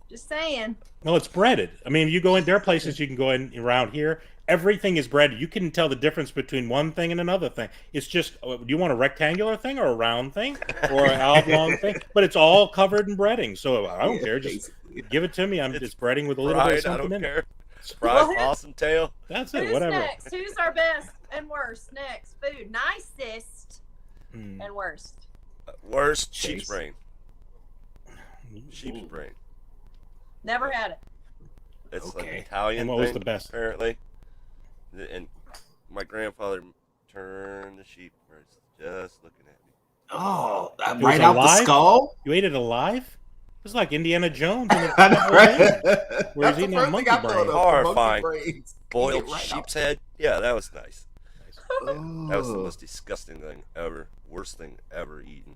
just saying. No, it's breaded. I mean, you go in. There are places you can go in around here. Everything is breaded. You can tell the difference between one thing and another thing. It's just, do you want a rectangular thing or a round thing or an oblong thing? But it's all covered in breading. So I don't care. Just give it to me. I'm just breading with a little bit of Fried, I something don't in it. care. Fried possum tail. That's it. Who's Whatever. next? Who's our best and worst? Next, food. Nicest Hmm. and worst. Worst, sheep's Chase. brain. Sheep's brain. Never had it. It's like an Okay. Italian And what was thing, the best? apparently. And my grandfather turned the sheep first, just looking at me. Oh, It was right out the alive? skull. You ate it alive? It's like Indiana Jones. And I know, right? Where's That's eating the a first monkey thing I thought brain? of, the Horrifying. monkey brains. Boiled Eat it right sheep's head. Yeah, that was nice. out. That was the Oh. most disgusting thing ever. Worst thing ever eaten.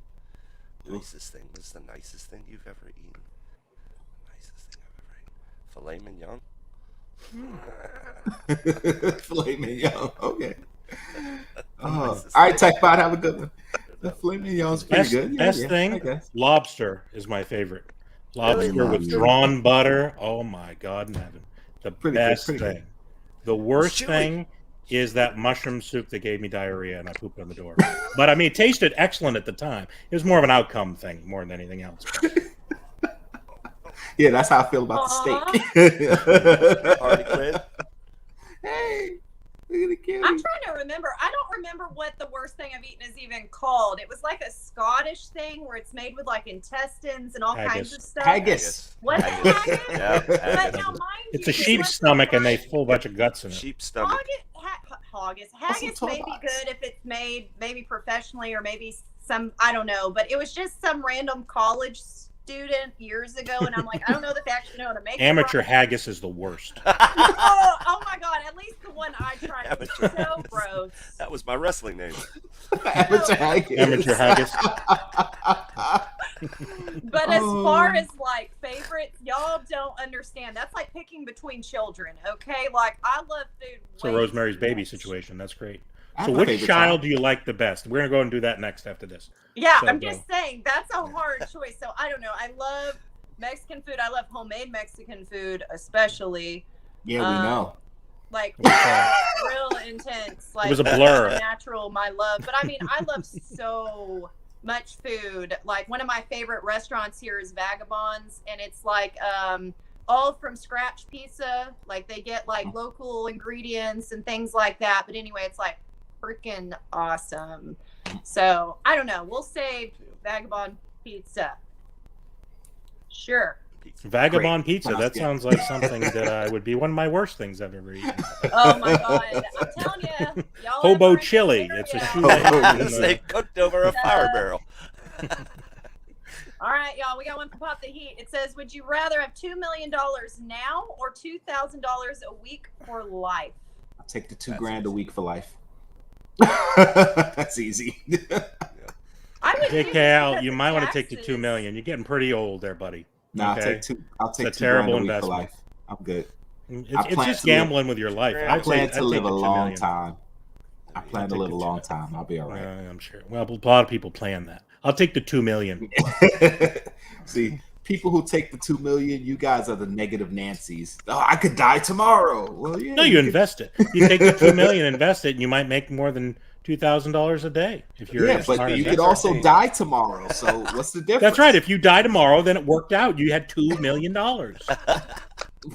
Nicest thing. What's the nicest thing you've ever eaten? Nicest thing I've ever eaten. Filet mignon. Filet mignon. Okay. Oh. Nicest All right, thing. Tech Bot, have a good one. The filet mignon's pretty Best, good. best I thing, guess. lobster is my favorite. Lobster Really? with drawn butter. Oh my God in heaven. The Pretty good, best pretty good. thing. The worst chewy. thing is that mushroom soup that gave me diarrhea and I pooped on the door. But I mean, it tasted excellent at the time. It was more of an outcome thing more than anything else. Yeah, that's how I feel about Aw. the steak. Harley Quinn. Hey, look at the kitty. I'm trying to remember. I don't remember what the worst thing I've eaten is even called. It was like a Scottish thing where it's made with like intestines and all kinds Haggis. of stuff. Haggis. What the Haggis. haggis? Yeah, But haggis. now, mind It's you, a sheep's this stomach and they was full bunch of guts in it. Sheep stomach. Haggis. That's Haggis some may be toolbox. good if it's made maybe professionally or maybe some, I don't know, but it was just some random college student years ago, and I'm like, I don't know if they actually know how to make Amateur it. haggis is the worst. Oh my God, at least the one I tried was Amateur. so gross. That was my wrestling name. Amateur haggis. Amateur haggis. But as far as like favorites, y'all don't understand. That's like picking between children, okay? Like I love food. So Rosemary's Baby situation. That's great. I So have a which favorite child child. do you like the best? We're gonna go and do that next after this. Yeah, So I'm go. just saying that's a hard choice. So I don't know. I love Mexican food. I love homemade Mexican food, especially. Yeah, we know. Like real intense. Like It was a blur. Natural, my love. But I mean, I love so much food. Like one of my favorite restaurants here is Vagabonds, and it's like all from scratch pizza. Like they get like local ingredients and things like that. But anyway, it's like freaking awesome. So I don't know. We'll say Vagabond pizza. Sure. Vagabond Great. pizza. That sounds like something that would be one of my worst things I've ever eaten. Oh my god! I'm telling you, y'all. Hobo chili. It's a shoe. They cooked over a fire barrel. All right, y'all. We got one from Pop the Heat. It says, "Would you rather have $2 million now or $2,000 a week for life?" I'll take the $2,000 a week for life. That's easy. I would JK do out. it You because might of want to take the taxes. $2 million. You're getting pretty old there, buddy. No, Okay. I'll take It's a $2,000 terrible a week investment. for life. I'm good. It's just gambling with your life. I plan to live a long time. time. I plan to live a long time. I'll be all right. I'm sure. Well, a lot of people plan that. I'll take the $2 million. See, people who take the $2 million, you guys are the negative Nancys. Oh, I could die tomorrow. Well, yeah. No, you invest it. You take the $2 million, invest it, and you might make more than $2,000 a day if you're. Yeah, but you could also die tomorrow. So what's the difference? That's right. If you die tomorrow, then it worked out. You had $2 million.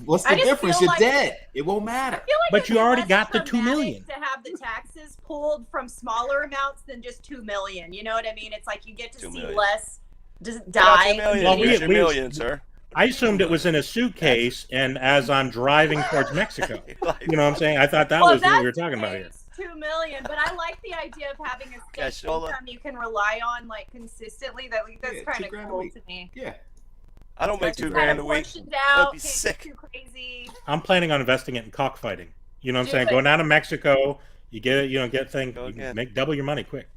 What's the I just difference? feel You're like- dead. It won't matter. I feel like But it'd you be already less got the $2 traumatic million. to have the taxes pulled from smaller amounts than just $2 million. You know what I mean? It's like you get to 2 see million. less just $2 die. million. Well, Here's your we- million, sir. I assumed it was in a suitcase, and as I'm driving towards Mexico, you know what I'm saying? I thought that Well, was what we were that's talking about here. $2 million, but I like the idea of having a Cash steady roll up. income you can rely on like consistently. That's Yeah, kind of $2,000 a cool week. to me. Yeah. I don't make Just $2,000 kinda a week. portioned out, be can't sick. get too crazy. I'm planning on investing it in cockfighting. You know what I'm Do saying? it. Going down to Mexico, you get things, Go you can again. make double your money quick.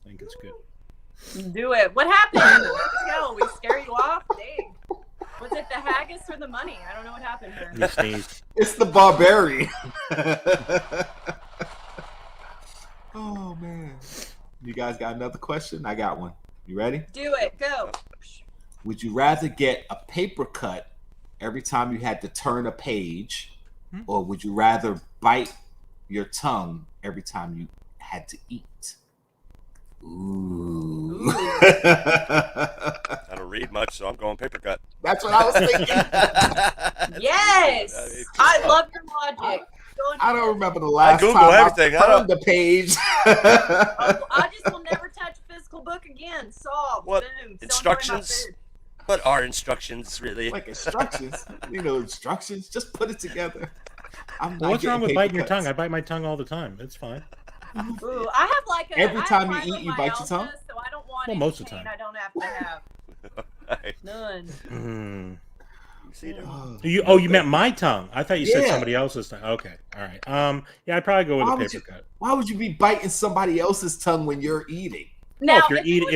I think it's good. Do it. What happened? Let's go. We scare you off? Dang. Was it the haggis or the money? I don't know what happened here. You sneeze. It's the barbarian. Oh man. You guys got another question? I got one. You ready? Do it. Go. Would you rather get a paper cut every time you had to turn a page, or would you rather bite your tongue every time you had to eat? Ooh. I don't read much, so I'm going paper cut. That's what I was thinking. Yes. I love your logic. I don't remember the last Google time everything. I I turned the page. I just will never touch a physical book again. Solved. What? Boom. Don't enjoy my Instructions? food. What are instructions, really? Like instructions, instructions. Just put it together. I'm Well, not what's wrong getting with paper biting your cuts. tongue? I bite my tongue all the time. It's fine. Ooh, I have like a Every I have time you eat, you bite your fibromyalgia, tongue? So I don't want Well, any most of the pain time. I don't have to have. Right. None. Mm. See, You meant my tongue. I thought you said Yeah. somebody else's tongue. Okay. All right. Yeah, I'd probably go with Why a would paper you- cut. Why would you be biting somebody else's tongue when you're eating? Now, if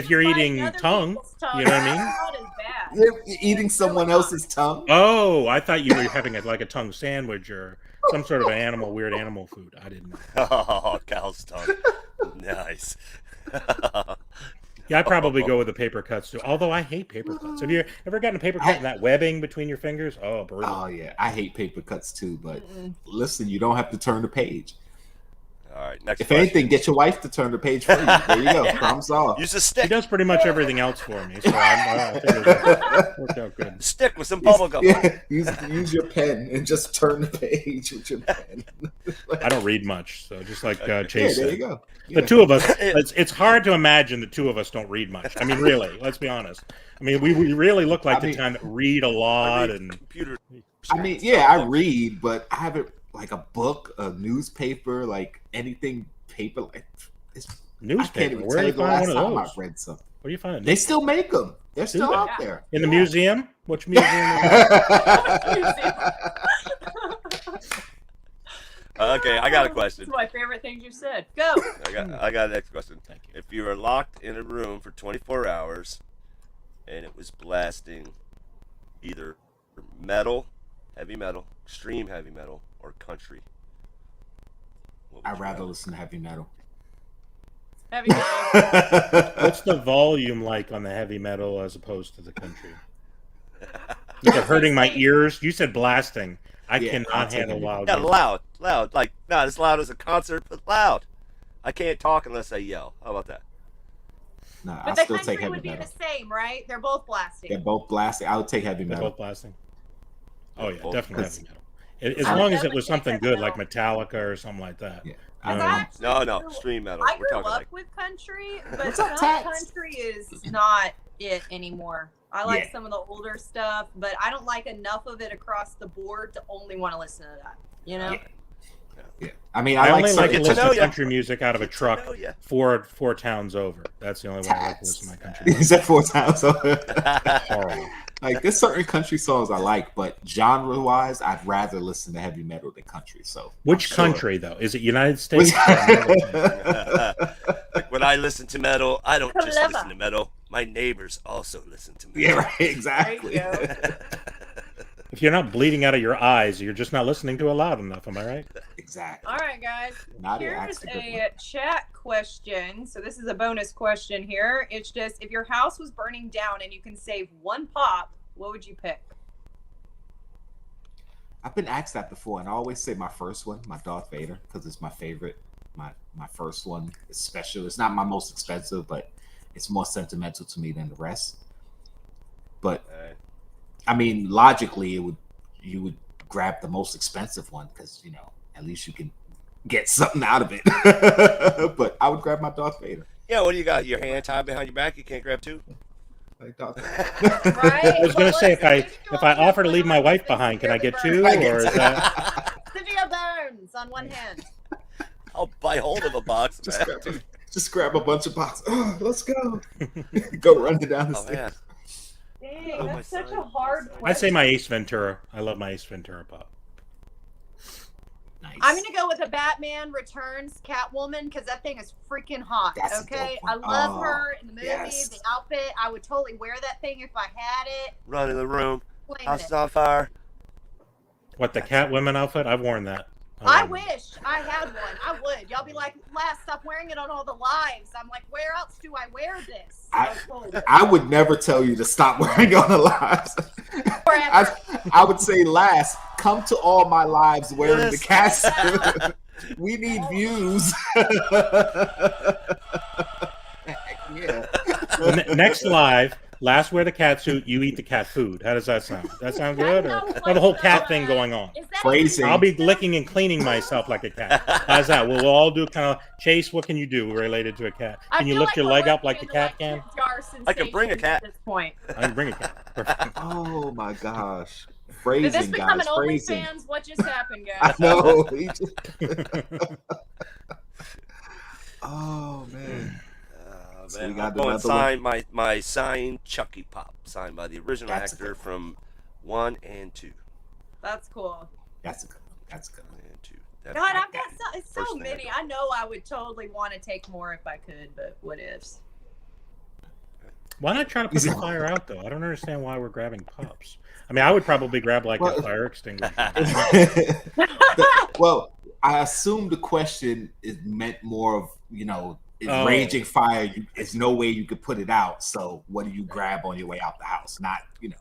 you're eating tongue, you know what I mean? Not as bad. You're eating someone else's tongue. Oh, I thought you were having like a tongue sandwich or some sort of weird animal food. I didn't know. Oh, cow's tongue. Nice. Yeah, I'd probably go with the paper cuts too. Although I hate paper cuts. Have you ever gotten a paper cut and that webbing between your fingers? Oh, brutal. Oh yeah, I hate paper cuts too. But listen, you don't have to turn the page. All right, next If question. anything, get your wife to turn the page for you. There you go. Problem solved. Use a She stick. does pretty much everything else for me, so I think it worked out good. Stick with some bubble gum. Yeah, use your pen and just turn the page with your pen. I don't read much, so just like Yeah, Chase there you said. go. The two of us, it's hard to imagine the two of us don't read much. I mean, really, let's be honest. I mean, we really look like the kind that read a lot and Computer. I mean, yeah, I read, but I haven't like a book, a newspaper, like anything paper. Like I can't newspaper. even Where tell do you you the find last one time of I those? read something. Where do you find it? They still make them. They're still they? out there. In the museum? Which museum? Okay, I got a question. It's my favorite things you said. Go. I got the next question. Thank you. If you are locked in a room for 24 hours and it was blasting either metal, heavy metal, extreme heavy metal, or country, I'd rather listen to heavy metal. Heavy metal. What's the volume like on the heavy metal as opposed to the country? Is it hurting my ears? You said blasting. I cannot handle loud. Yeah, loud. Like, not as loud as a concert, but loud. I can't talk unless I yell. How about that? No, But I the still take country heavy would be metal. the same, right? They're both blasting. They're both blasting. I would take heavy They're metal. both blasting. Oh yeah, Both definitely blasting. heavy metal. As long as it was something good like Metallica or something like that. Yeah. No, extreme metal. I We're grew talking up like with country, but What's up, some Tats? country is not it anymore. I like Yeah. some of the older stuff, but I don't like enough of it across the board to only want to listen to that. You know? Yeah. I mean, I I only like to certain listen know to ya. country music out of a truck know ya. four towns over. That's the only way I like to listen to my country music. Is that 4 times? Horrible. Like, there's certain country songs I like, but genre-wise, I'd rather listen to heavy metal than country. So, Which I'm sure. country though? Is it United States? Like when I listen to metal, I don't just Clever. listen to metal. My neighbors also listen to metal. Yeah, right. Exactly. There you If you're not bleeding out of your eyes, you're just not listening to it loud enough. Am I right? Exactly. All right, guys. Nadia Here's asked a good a chat question. So this is a bonus question here. It's just, if your house was burning down and you can save one pop, what would you pick? I've been asked that before, and I always say my first one, my Darth Vader, because it's my favorite. My first one is special. It's not my most expensive, but it's more sentimental to me than the rest. But I mean, logically, you would grab the most expensive one because at least you can get something out of it. But I would grab my Darth Vader. Yeah, what do you got? Your hand tied behind your back? You can't grab two? Like Darth Right? I was going to say if I offer to leave my wife behind, can I get two, or is that? Severe burns on one hand. I'll buy hold of a box. Just grab a bunch of boxes. Oh, let's go. Go running down the Oh, stairs. man. Dang, Oh, my that's such a son. hard question. I'd say my Ace Ventura. I love my Ace Ventura pop. Nice. I'm gonna go with a Batman Returns Catwoman because that thing is freaking hot. That's a Okay, dope I one. love Oh, her in the movie, yes. the outfit. I would totally wear that thing if I had it. Run in the room. Flaming House it. is on fire. What, the Catwoman outfit? I've worn that. I wish I had one. I would. Y'all be like, "Last, stop wearing it on all the lives." I'm like, where else do I wear this? I would never tell you to stop wearing on the lives. Forever. I would say last, come to all my lives wearing Yes. the cast. We need views. Yeah. Next live, last wear the cat suit, you eat the cat food. How does that sound? That sound good? Or the whole cat thing going on? Is that Phrasing. I'll be licking and cleaning myself like a cat. How's that? We'll all do kind of Chase. What can you do related to a cat? I Can you feel lift your we're leg up looking like the into, cat can? jar I can bring a sensations cat. At this point. I can bring a cat. Perfect. Oh my gosh. Did Phrasing, this become guys. an Phrasing. OnlyFans? What just happened, I guys? know. Oh man. So we Man, got I'm going another sign my signed Chucky Pop, signed by the original That's a actor good one. from 1 and 2. That's cool. That's a good one. That's a good one. 1 and 2. God, I've got it's so First thing I many. do. I know I would totally want to take more if I could, but what ifs? Why not try to put the fire out though? I don't understand why we're grabbing pops. I mean, I would probably grab like a fire extinguisher. Well, I assume the question is meant more of, it's Oh. raging fire. There's no way you could put it out. So what do you grab on your way out the house? Not, because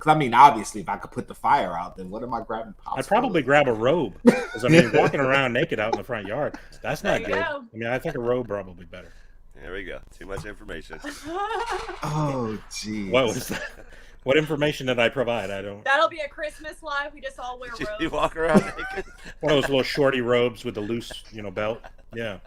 I mean, obviously, if I could put the fire out, then what am I grabbing pops I'd for? probably grab a robe. Because I mean, walking around naked out in the front yard, that's not There you good. go. I mean, I think a robe probably better. There we go. Too much information. Oh, geez. What was that? What information did I provide? I don't. That'll be a Christmas live. We just all wear You robes. walk around naked. One of those little shorty robes with the loose, belt. Yeah.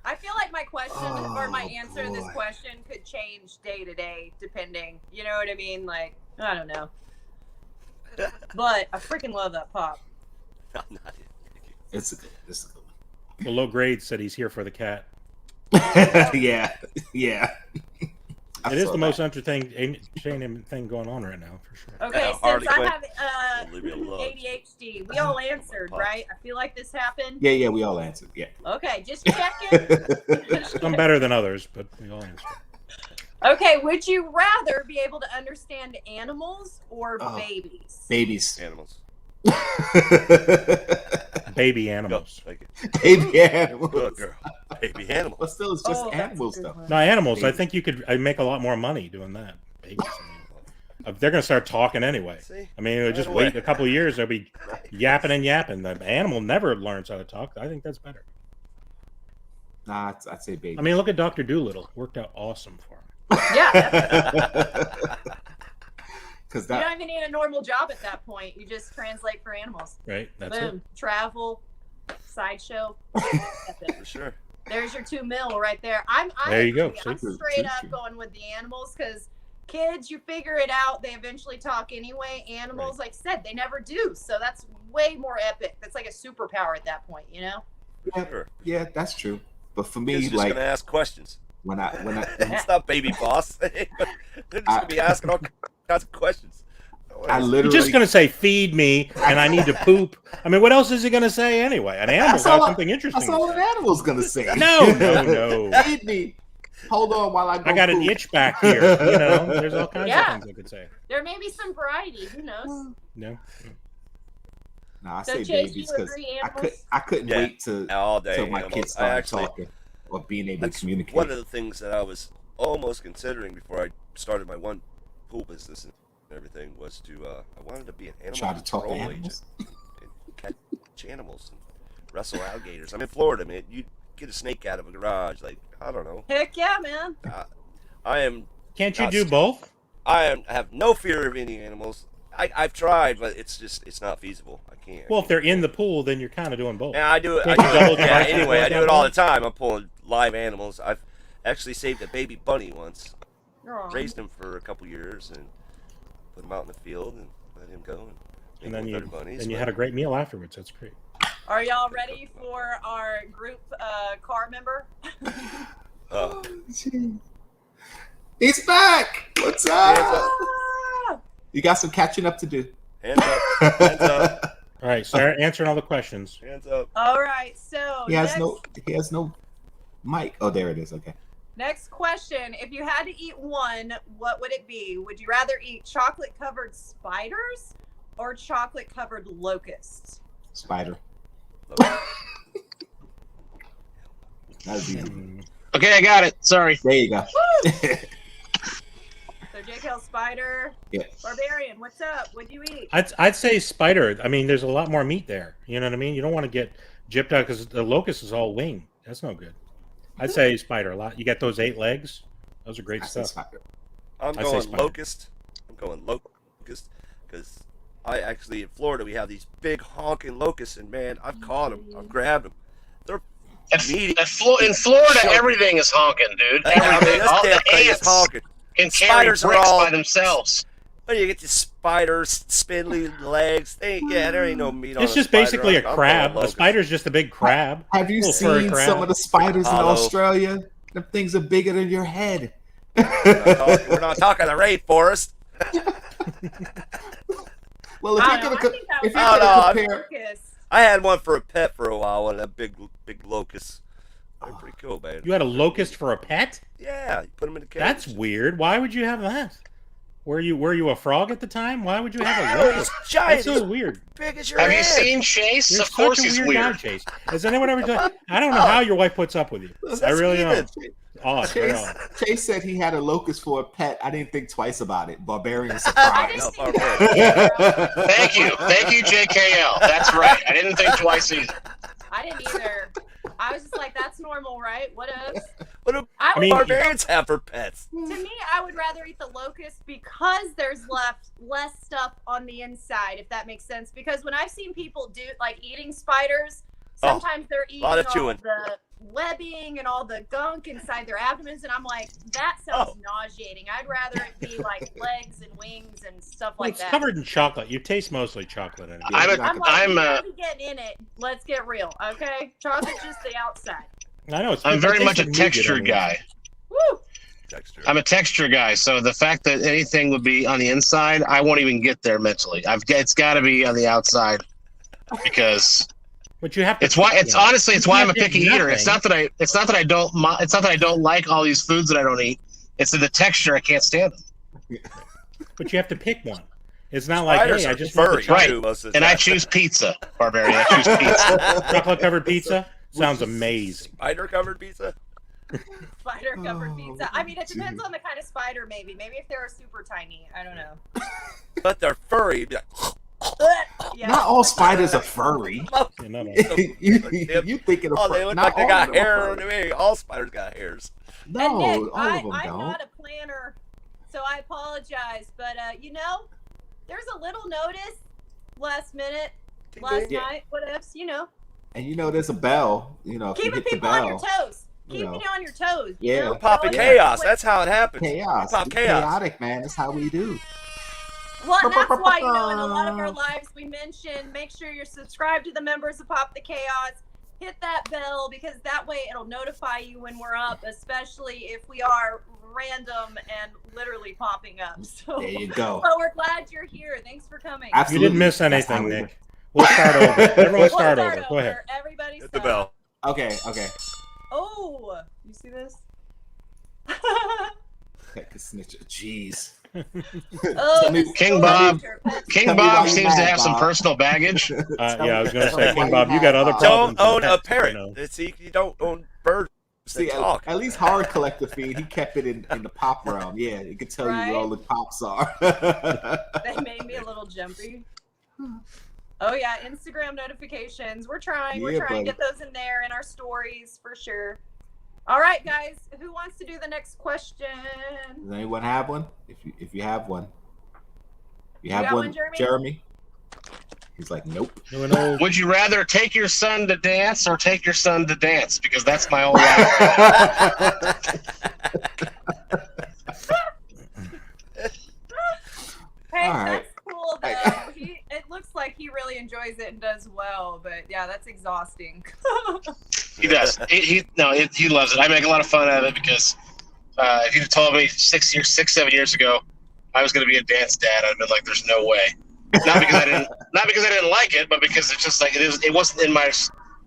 I feel like my question or my Oh, answer to this boy. question could change day to day, depending. You know what I mean? Like, I don't know. But I freaking love that pop. I'm not it. It's a good one. Well, Low Grade said he's here for the cat. Yeah. It is the most entertaining thing going on right now, for sure. Okay, Yeah, since Harley I Quinn. have Leave me alone. ADHD, we all answered, right? I feel like this happened. Yeah, we all answered. Yeah. Okay, just checking. Some better than others, but we all answer. Okay, would you rather be able to understand animals or babies? Babies. Animals. Baby animals. Go. Baby animals. Good girl. Baby animals. But still, it's just animals, though. No, animals. Babies. I think you could make a lot more money doing that. Babies. I mean, they're going to start talking anyway. See? I mean, it'll just wait a couple of years. They'll be yapping and yapping. The animal never learns how to talk. I think that's better. Nah, I'd say baby. I mean, look at Dr. Doolittle. Worked out awesome for him. Yeah. Because you don't even need a normal job at that point. You just translate for animals. Right. That's Boom. it. Travel, sideshow. That's it. For sure. There's your $2 million right there. I'm There you go. I'm straight up going with the animals because kids, you figure it out. They eventually talk anyway. Animals, like I said, they never do. So that's way more epic. That's like a superpower at that point, you know? Yeah, Sure. yeah, that's true. But for me, Kids just like gonna ask questions. when I It's not baby boss. They're just gonna be asking all kinds of questions. I You're literally just going to say, feed me, and I need to poop. I mean, what else is he going to say anyway? An animal has something interesting. That's all an animal's gonna say. No. Feed me. Hold on while I go. I got an itch back here. You know, there's all kinds of things I could say. There may be some variety. Who knows? No. Nah, I So, say Chase, babies you because agree, I couldn't Yeah. wait all day. till my animals. kids I started actually, talking or being able to that's communicate. one of the things that I was almost considering before I started my one pool business and everything was to I wanted to be an animal Try to talk to control animals. agent and catch animals and wrestle alligators. I'm in Florida, man. You get a snake out of a garage, like I don't know. Heck yeah, man. I am. Can't you not do scared. both? I have no fear of any animals. I've tried, but it's not feasible. I can't. Well, if they're in the pool, then you're kind of doing both. Yeah, I do it. Can't you double Yeah, charge anyway, for I do that it all one? the time. I'm pulling live animals. I've actually saved a baby bunny once. Aw. Raised him for a couple years and put him out in the field and let him go. And then make you other bunnies, and you but- had a great meal afterwards. That's great. Are y'all ready for our group car member? Oh, He's back. What's Hands up? up. Ah! You got some catching up to do. hands up! Hands up! All right, start answering all the questions. Hands up! All right, so He has no mic. Oh, there it is. Okay. next question. If you had to eat one, what would it be? Would you rather eat chocolate-covered spiders or chocolate-covered locusts? Spider. That's easy. Okay, I got it. Sorry. There you go. So JKL Spider. Yeah. Barbarian, what's up? What'd you eat? I'd say spider. I mean, there's a lot more meat there. You know what I mean? You don't want to get gypped out because the locust is all wing. That's no good. I'd say spider a lot. You got those 8 legs. Those are great I said stuff. spider. I'm I say going spider. locust. I'm going locust because I actually in Florida we have these big honking locusts and man, I've caught them. I've grabbed them. They're meaty. In Florida, everything is honking, dude. I mean, Everything. this All damn the thing is ants honking. can carry Spiders are bricks all- by themselves. When you get these spiders, spindly legs, there ain't no meat on It's a just spider. basically a I'm going crab. A locust. spider's just a big crab. Have you Little furry seen crab. some of the spiders in Hollow. Australia? Them things are bigger than your head. We're not talking the rainforest. Well, if I you're don't know, gonna I think that if was you're Oh, gonna no, compare, locust. I had one for a pet for a while, one of them big locusts. They're pretty cool, man. You had a locust for a pet? Yeah, you put them in the cage. That's weird. Why would you have that? Were you a frog at the time? Why would you have a Oh, locust? it's giant. That's so weird. Big as your Have you head. seen Chase? You're Of course such a he's weird guy, weird. Chase. Has anyone ever done? I don't know how your wife puts up with you. That's I really even. don't. Odd. very Chase, odd. Chase said he had a locust for a pet. I didn't think twice about it. Barbarian I surprise. didn't No, think Barbarian. that. Thank you, JKL. That's right. I didn't think twice either. I didn't either. I was just like, that's normal, right? What else? What do I would, mean- barbarians have for pets? to me, I would rather eat the locust because there's less stuff on the inside, if that makes sense. Because when I've seen people do like eating spiders, sometimes they're eating lot of all chewing. the webbing and all the gunk inside their abdomens, and I'm like, that sounds nauseating. I'd rather it be like legs and wings and stuff Well, like it's that. covered in chocolate. You taste mostly chocolate in it. Yeah, I'm you're a- not I'm gonna- like, I'm, you gotta be getting in it. Let's get real, okay? Chocolate's just the outside. I know. I'm very it much a tastes like nougat texture anyway. guy. Woo! Texture. I'm a texture guy, so the fact that anything would be on the inside, I won't even get there mentally. It's got to be on the outside because But you have to. it's why. It's honestly, it's why I'm a You can't picky get eater. It's not that I don't like all these foods that I don't eat. It's in the texture. I can't stand them. But you have to pick one. It's not like, Spiders hey, I are just want the furry, chocolate, too, most of the And I time. choose pizza, Barbarian. I choose pizza. chocolate-covered pizza. Sounds amazing. Spider covered pizza. Spider covered pizza. I mean, it depends on the kind of spider. Maybe if they're super tiny. I don't know. But they're furry. Yeah. Not all spiders are furry. Yeah, no, no. You thinking of Oh, they look not like they all got of them are hair on furry. me. All spiders got hairs. And No, Nick, all of them I'm don't. not a planner, so I apologize. But you know, there's a little notice last minute, last Yeah. night, what ifs, you know. And you know, there's a bell. You know, if you Keeping hit the people on your bell, toes. you Keeping know. you on your toes. Yeah. You know? Popping Going chaos. quick. That's how it happens. chaos. Pop It's chaos. chaotic, man. That's how we do. Well, and that's why, you know, in a lot of our lives we mention, make sure you're subscribed to the members of Pop the Chaos. Hit that bell because that way it'll notify you when we're up, especially if we are random and literally popping up. So, There you go. well, we're glad you're here. Thanks for coming. You Absolutely. didn't miss That's how anything, we do. Nick. We'll start over. Everyone We'll start over. Go ahead. Everybody Hit the stop. bell. Okay. Oh, you see this? Heck, a snitch. Jeez. Oh, me- the King store Bob. manager. King Tell me Bob why you seems to mad, have some Bob. personal baggage. Yeah, I was going to say, Why King you Bob, you got mad, other Bob? problems. Don't own than a pets, parrot. you know. See, you don't own birds. See, that talk. at least Hard Collector Feed, he kept it in the pop realm. Yeah, it could tell you Right? where all the pops are. They made me a little jumpy. Oh yeah, Instagram notifications. We're trying Yeah, to buddy. get those in there in our stories for sure. All right, guys, who wants to do the next question? Does anyone have one? If you have one, you have got one, one, Jeremy? Jeremy? He's like, nope. New and old. Would you rather take your son to dance or take your son to dance? Because that's my only life. Hey, All right. that's cool though. It looks like he really enjoys it and does well, but yeah, that's exhausting. He does. He loves it. I make a lot of fun out of it because if you'd told me 7 years ago I was going to be a dance dad, I'd have been like, "There's no way." Not because I didn't like it, but because it's just like it wasn't in my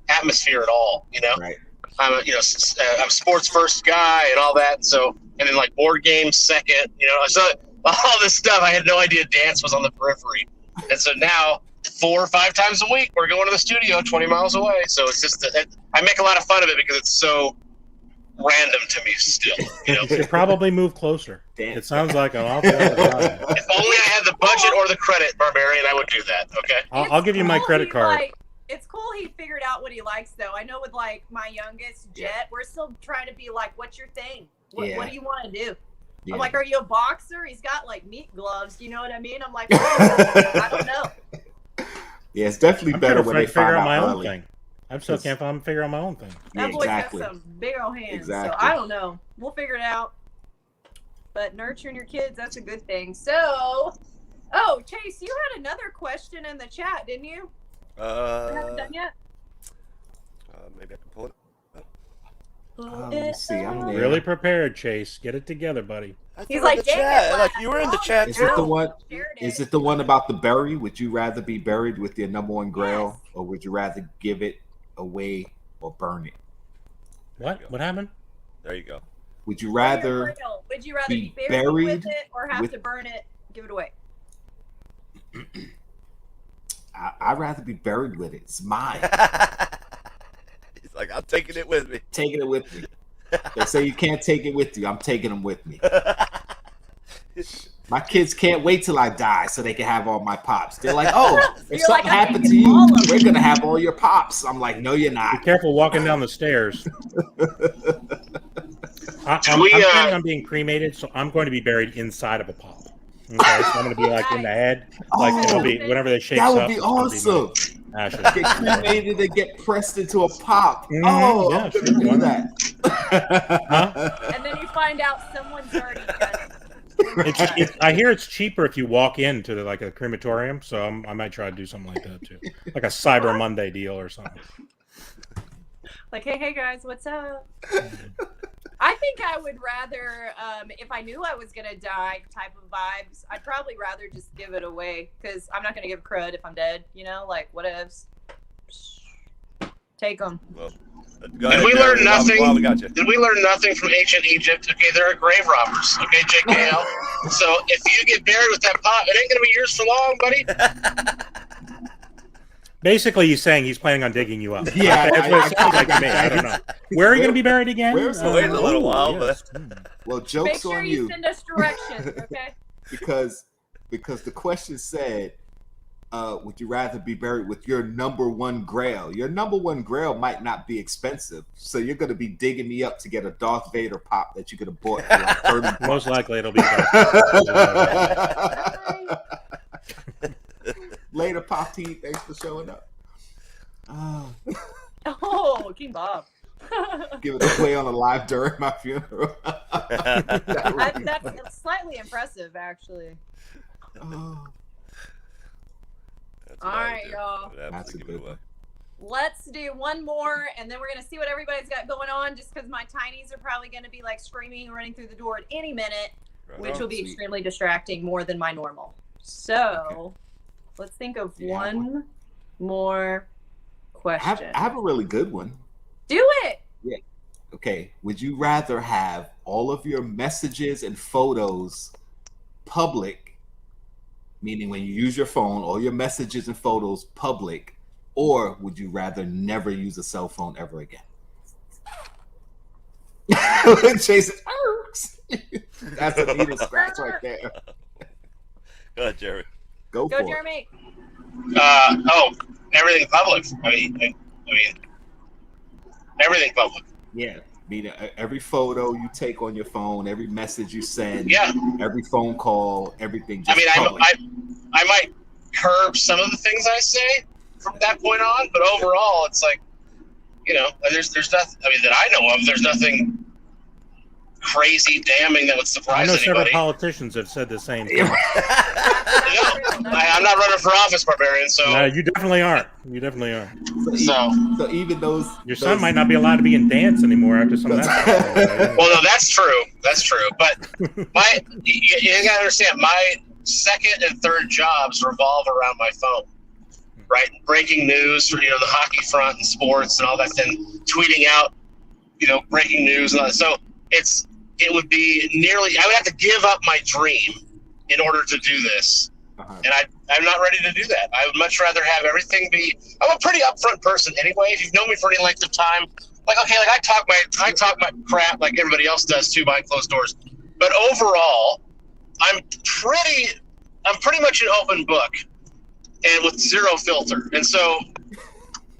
atmosphere at all. You know, Right. I'm a sports first guy and all that. So and then like board games second. You know, so all this stuff I had no idea dance was on the periphery, and so now 4 or 5 times a week we're going to the studio 20 miles away. So it's just I make a lot of fun of it because it's so random to me still. You know, You should probably move closer. Damn. It sounds like an awful lot of time. if only I had the budget or the credit, Barbarian, I would do that. Okay. I'll give you my Cool credit he, card. like- it's cool he figured out what he likes though. I know with like my youngest Jet, we're still trying to be like, what's your thing? What Yeah. do you want to do? Yeah. I'm like, are you a boxer? He's got like meat gloves. You know what I mean? I'm like, I don't know. Yeah, it's definitely I'm better trying when to they figure find out out my own early. thing. I still can't figure out my own thing. That Yeah, boy's exactly. got some big old hands. Exactly. So I don't know. We'll figure it out. But nurturing your kids, that's a good thing. So, oh, Chase, you had another question in the chat, didn't you? You haven't done yet? Maybe I can pull it. Let me see. I'm there. Really prepared, Chase. Get it together, buddy. He's like, the "Dang it, chat. Vlad, Like you were in the chat Is it the too. one? Shared Is it the one about the bury? Would you rather be buried with your number one grail, Yes. or would you rather give it away or burn it? What? What happened? There you go. Would you Your rather? grail. Would you rather be be buried with buried it or have with- to burn it, give it away? I'd rather be buried with it. It's mine. He's like, I'm taking it with me. Taking it with me. They say you can't take it with you. I'm taking them with me. My kids can't wait till I die so they can have all my pops. They're like, oh, if You're like, something I'm happened to taking you, all of we're going to have all your pops. I'm like, no, you're Be not. careful walking down the stairs. I'm planning on being cremated, so I'm going to be buried inside of a pop. Okay, so I'm going to be like in the head, like it'll be whenever they shake That up. would be it's gonna awesome. my ashes. Get cremated and get pressed into a pop. Mhm, Oh, yeah, I'm sure, going to why do not? that. And then you find out someone's already done it. I hear it's cheaper if you walk into like a crematorium, so I might try to do something like that too, like a Cyber Monday deal or something. Like, hey guys, what's up? I think I would rather, if I knew I was gonna die, type of vibes. I'd probably rather just give it away because I'm not gonna give crud if I'm dead. You know, like what ifs. Take them. Well, Did we learn nothing? Did we learn nothing from ancient Egypt? Okay, there are grave robbers. Okay, JKL. So if you get buried with that pot, it ain't gonna be yours for long, buddy. Basically, he's saying he's planning on digging you up. Yeah, that's what it sounds like to me. I don't know. Where are you going to be buried again? Wait a little while, yes. Well, joke's Make sure on you send us directions, okay? because the question said, would you rather be buried with your number one grail? Your number one grail might not be expensive, so you're going to be digging me up to get a Darth Vader pop that you could have bought for like 30 bucks. Most likely it'll be Later, PopdHeat. Thanks for showing up. Oh, King Bob. Give it a play on a live during my funeral. That's slightly impressive, actually. Oh. All right, y'all. That's a good one. Let's do one more, and then we're going to see what everybody's got going on, just because my tinies are probably going to be like screaming and running through the door at any minute, which will be extremely distracting, more than my normal. So let's think of one more question. I have a really good one. Do it. Yeah. Okay. Would you rather have all of your messages and photos public, meaning when you use your phone, all your messages and photos public, or would you rather never use a cell phone ever again? Jason, that's a needle scratch right there. Go ahead, Jerry. Go for Jeremy. Everything public. I mean, everything public. Yeah. Every photo you take on your phone, every message you send, every phone call, everything. Just public. I might curb some of the things I say from that point on, but overall, it's like, there's nothing. I mean, that I know of, there's nothing crazy, damning that would surprise anybody. Several politicians have said the same thing. I'm not running for office, Barbarian. So no, you definitely aren't. You definitely aren't. So even those, your son might not be allowed to be in dance anymore after some of that. Well, no, that's true. That's true. But you gotta understand, my second and third jobs revolve around my phone. Right, breaking news for the hockey front and sports and all that, then tweeting out breaking news and all that. So it would be nearly. I would have to give up my dream in order to do this, and I'm not ready to do that. I would much rather have everything be. I'm a pretty upfront person anyway. If you've known me for any length of time, I talk my crap like everybody else does too behind closed doors. But overall, I'm pretty much an open book. And with zero filter. And so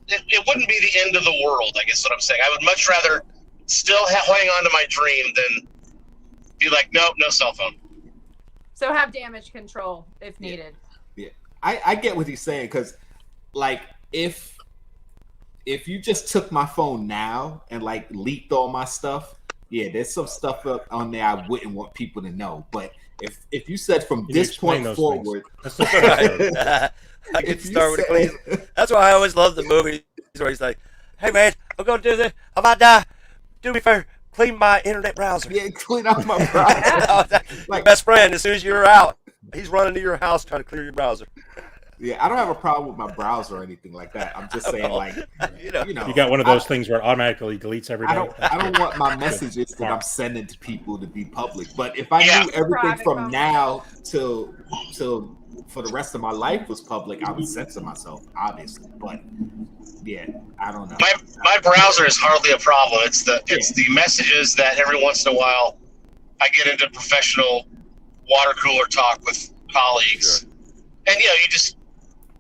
it wouldn't be the end of the world, I guess what I'm saying. I would much rather still hang on to my dream than be like, nope, no cell phone. So have damage control if needed. Yeah. I get what he's saying, because if you just took my phone now and leaked all my stuff, there's some stuff up on there I wouldn't want people to know. But if you said from this point forward, I can start with a clean. That's why I always love the movies where he's like, "Hey man, I'm gonna do this. I might die. Do me a favor, clean my internet browser." Yeah, clean out my browser. Your best friend, as soon as you're out, he's running to your house trying to clear your browser. Yeah, I don't have a problem with my browser or anything like that. I'm just saying, you got one of those things where it automatically deletes every day. I don't want my messages that I'm sending to people to be public. But if I knew everything from now till for the rest of my life was public, I would censor myself, obviously. But I don't know. My browser is hardly a problem. It's the messages that every once in a while I get into professional water cooler talk with colleagues, and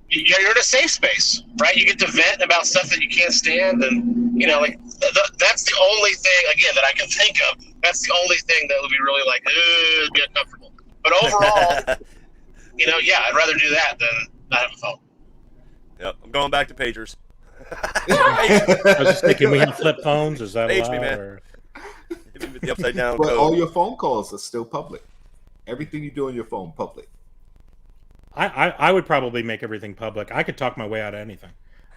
you're in a safe space, right? You get to vent about stuff that you can't stand, and that's the only thing again that I can think of. That's the only thing that would be really be uncomfortable. But overall, I'd rather do that than not have a phone. Yep, I'm going back to pagers. I was just thinking, we have flip phones. Is that allowed? Man. The upside down. But all your phone calls are still public. Everything you do on your phone, public. I would probably make everything public. I could talk my way out of anything.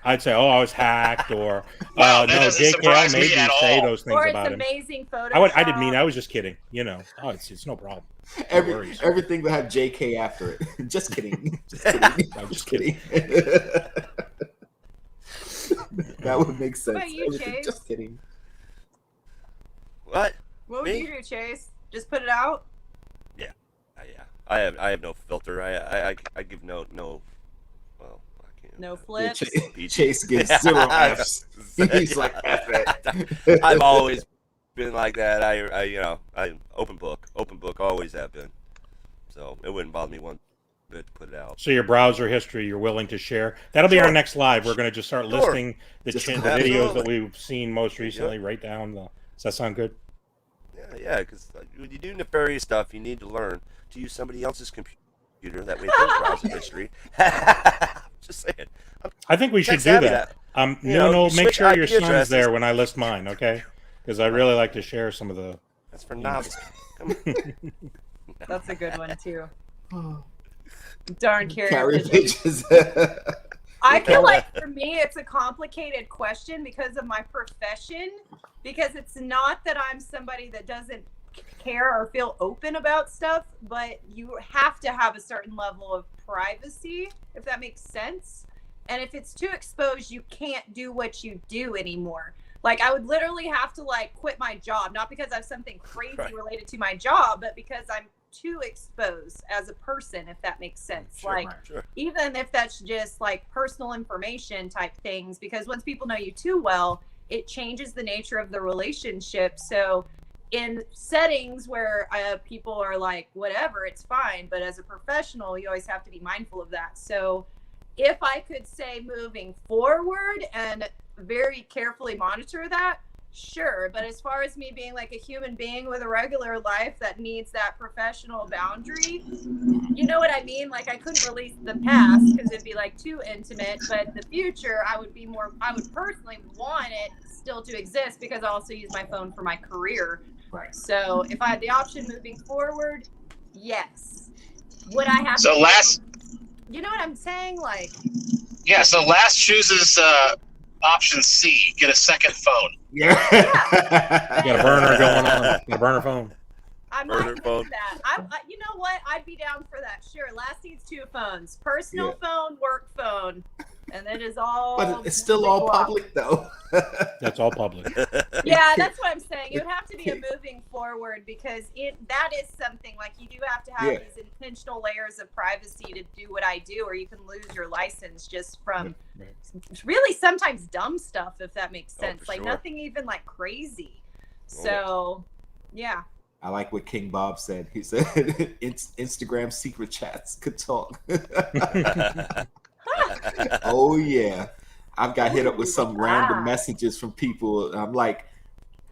I'd say, I was hacked, or no, JKL made me say those things about him. Amazing Photoshop. I didn't mean. I was just kidding. It's no problem. Everything that had JK after it. Just kidding. Just kidding. I'm just kidding. That would make sense. What about you, Chase? Just kidding. What? What would you do, Chase? Just put it out? Yeah. I have no filter. I give no. Well, I can't. No flips. Chase gives 0 Fs. He's like, F it. I've always been like that. I open book, always have been. So it wouldn't bother me one bit to put it out. So your browser history, you're willing to share. That'll be our next live. We're going to just start listing the videos that we've seen most recently. Right down. Does that sound good? Yeah, because when you do nefarious stuff, you need to learn to use somebody else's computer. That way, there's browser history. Just saying. I think we should do that. Make sure your son's there when I list mine, okay? Because I really like to share some of the. That's for novice. That's a good one too. Darn carry pigeons. I feel like for me, it's a complicated question because of my profession. Because it's not that I'm somebody that doesn't care or feel open about stuff, but you have to have a certain level of privacy, if that makes sense. And if it's too exposed, you can't do what you do anymore. Like, I would literally have to quit my job, not because I have something crazy related to my job, but because I'm too exposed as a person, if that makes sense. Even if that's just personal information type things, because once people know you too well, it changes the nature of the relationship. So in settings where people are like, whatever, it's fine. But as a professional, you always have to be mindful of that. So if I could say moving forward and very carefully monitor that, sure. But as far as me being like a human being with a regular life that needs that professional boundary, you know what I mean? I couldn't release the past because it'd be too intimate, but the future, I would personally want it still to exist because I also use my phone for my career. Right. So if I had the option moving forward, yes. Would I have you know what I'm saying? Yeah, so Last chooses option C, get a second phone. Yeah. Got a burner going on. A burner phone. I'm not into that. You know what? I'd be down for that. Sure. Last needs 2 phones. Personal phone, work phone. And that is all. But it's still all public, though. That's all public. Yeah, that's what I'm saying. It would have to be a moving forward because that is something you do have to have these intentional layers of privacy to do what I do, or you can lose your license just from really sometimes dumb stuff, if that makes sense. Nothing even crazy. So, yeah. I like what King Bob said. He said Instagram secret chats could talk. Oh yeah, I've got hit up with some random messages from people. I'm like,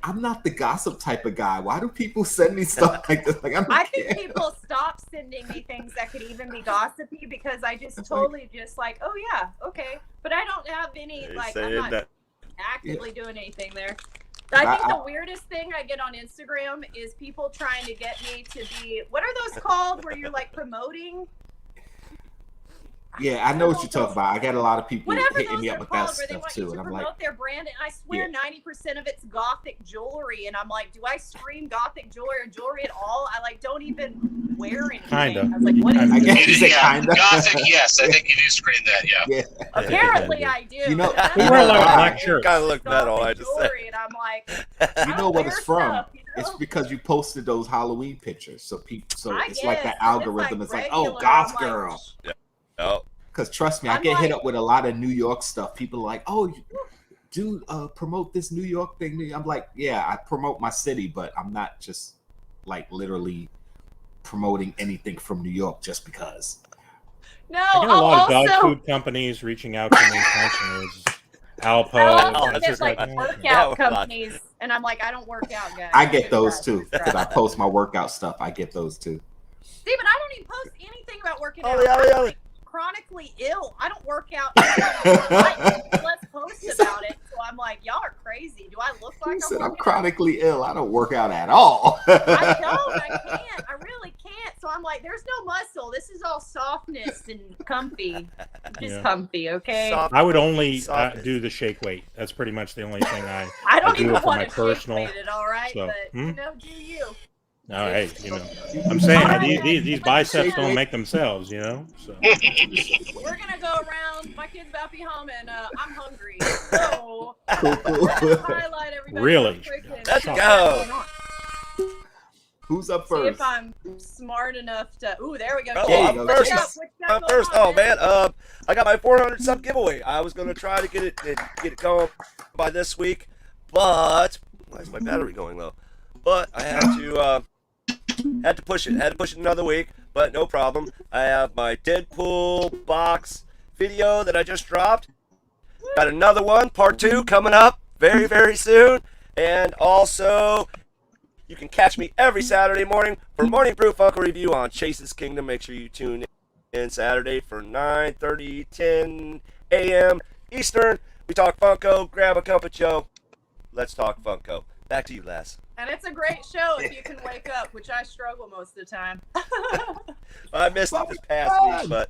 I'm not the gossip type of guy. Why do people send me stuff like this? I think people stop sending me things that could even be gossipy because I just oh yeah, okay. But I don't have any I'm not actively doing anything there. I think the weirdest thing I get on Instagram is people trying to get me to be, what are those called where you're promoting? Yeah, I know what you're talking about. I got a lot of people hitting me up with that stuff too, and I'm like, their brand, and I swear 90% of it's gothic jewelry, and I'm like, do I scream gothic jewelry or jewelry at all? I don't even wear anything. Kinda. I was like, what is this? Gothic, yes, I think you do scream that. Yeah. Apparently, I do. You know, we wear a lot of black shirts. Kind of look metal. I just said. And I'm like, you know what it's from? It's because you posted those Halloween pictures, so it's like that algorithm. It's like, oh, goth girl. Yeah. Oh. Because trust me, I get hit up with a lot of New York stuff. People are like, oh, do promote this New York thing. I'm like, yeah, I promote my city, but I'm not just literally promoting anything from New York just because. No, I get a lot of dog food companies reaching out to me constantly. Alpo. There's workout companies, and I'm like, I don't work out, guys. I get those too because I post my workout stuff. I get those too. See, but I don't even post anything about working out. Chronically ill. I don't work out. Let's post about it. So I'm like, y'all are crazy. Do I look like I'm chronically ill? I don't work out at all. I don't. I can't. I really can't. So I'm like, there's no muscle. This is all softness and comfy. Just comfy, okay? I would only do the shake weight. That's pretty much the only thing I don't do even for want my to personal. Shake weight it, all right? So, but do you? No, hey, I'm saying these biceps don't make themselves, So we're gonna go around. My kid's about to be home, and I'm hungry. So Cool. highlight everybody. Really? Let's go. Who's up See first? if I'm smart enough to. Ooh, there we go. Oh, There you I'm go. first. Chase. I'm first. Oh man, I got my 400 sub giveaway. I was gonna try to get it going by this week, but why is my battery going low? But I had to push it. Had to push it another week, but no problem. I have my Deadpool box video that I just dropped. Got another one, part 2, coming up very, very soon. And also, you can catch me every Saturday morning for Morning Brew Funko Review on Chase's Kingdom. Make sure you tune in Saturday for 9:30, 10 a.m. Eastern. We talk Funko. Grab a cup of Joe. Let's talk Funko. Back to you, Les. And it's a great show if you can wake up, which I struggle most of the time. I missed it this past week, but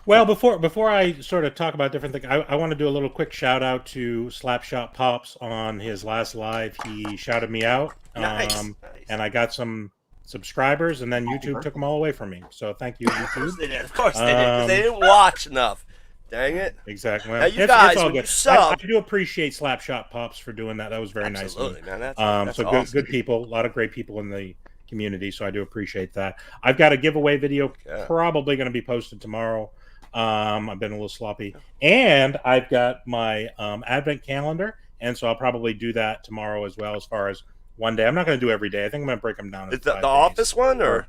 well, before I sort of talk about different things, I want to do a little quick shout out to Slapshot Pops on his last live. He shouted me out, nice. And I got some subscribers, and then YouTube took them all away from me. So thank you, YouTube. Of course they did. 'Cause they didn't watch enough. Dang it. Exactly. Now you guys, it's all when you good. sub, I do appreciate Slapshot Pops for doing that. That was very nice of you. Man, that's so awesome. good people, a lot of great people in the community. So I do appreciate that. I've got a giveaway video probably going to be posted tomorrow. I've been a little sloppy, and I've got my advent calendar, and so I'll probably do that tomorrow as well. As far as one day, I'm not going to do every day. I think I'm going to break them down. Is the office one or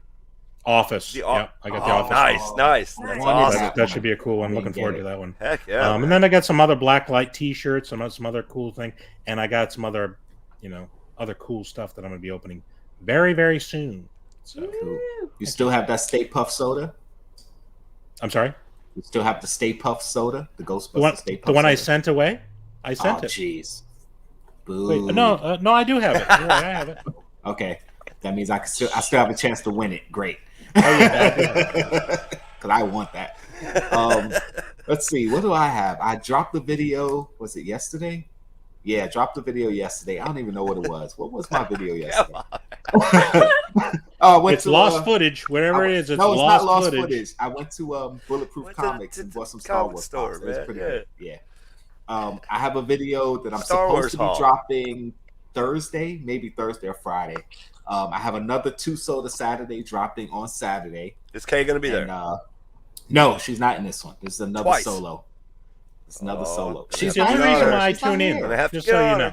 office? Yeah, I got the office. Nice. That's awesome. That should be a cool one. Looking forward to that one. Heck yeah. And then I got some other Blacklight T-shirts, some other cool thing, and I got some other, other cool stuff that I'm going to be opening very, very soon. So cool. You still have that Stay Puft soda? I'm sorry. You still have the Stay Puft soda, the Ghostbusters Stay Puft the one soda? I sent away. I sent it. Jeez. Wait, no, I do have it. Yeah, I have it. Okay, that means I still have a chance to win it. Great. Oh yeah, because I want that. Let's see. What do I have? I dropped the video. Was it yesterday? Yeah, I dropped the video yesterday. I don't even know what it was. What was my video yesterday? It's lost footage. Whatever it is, it's no, it's lost not lost footage. footage. I went to Bulletproof Comics and bought some Star Wars store, pops. It was pretty good. Yeah. I have a video that I'm Star supposed Wars to be haul. dropping Thursday, maybe Thursday or Friday. I have another 2 Soda Saturday dropping on Saturday. Is Kay going to be there? No, she's not in this one. This is another Twice. solo. It's another solo. She's the only reason why I tune in. Just so you know.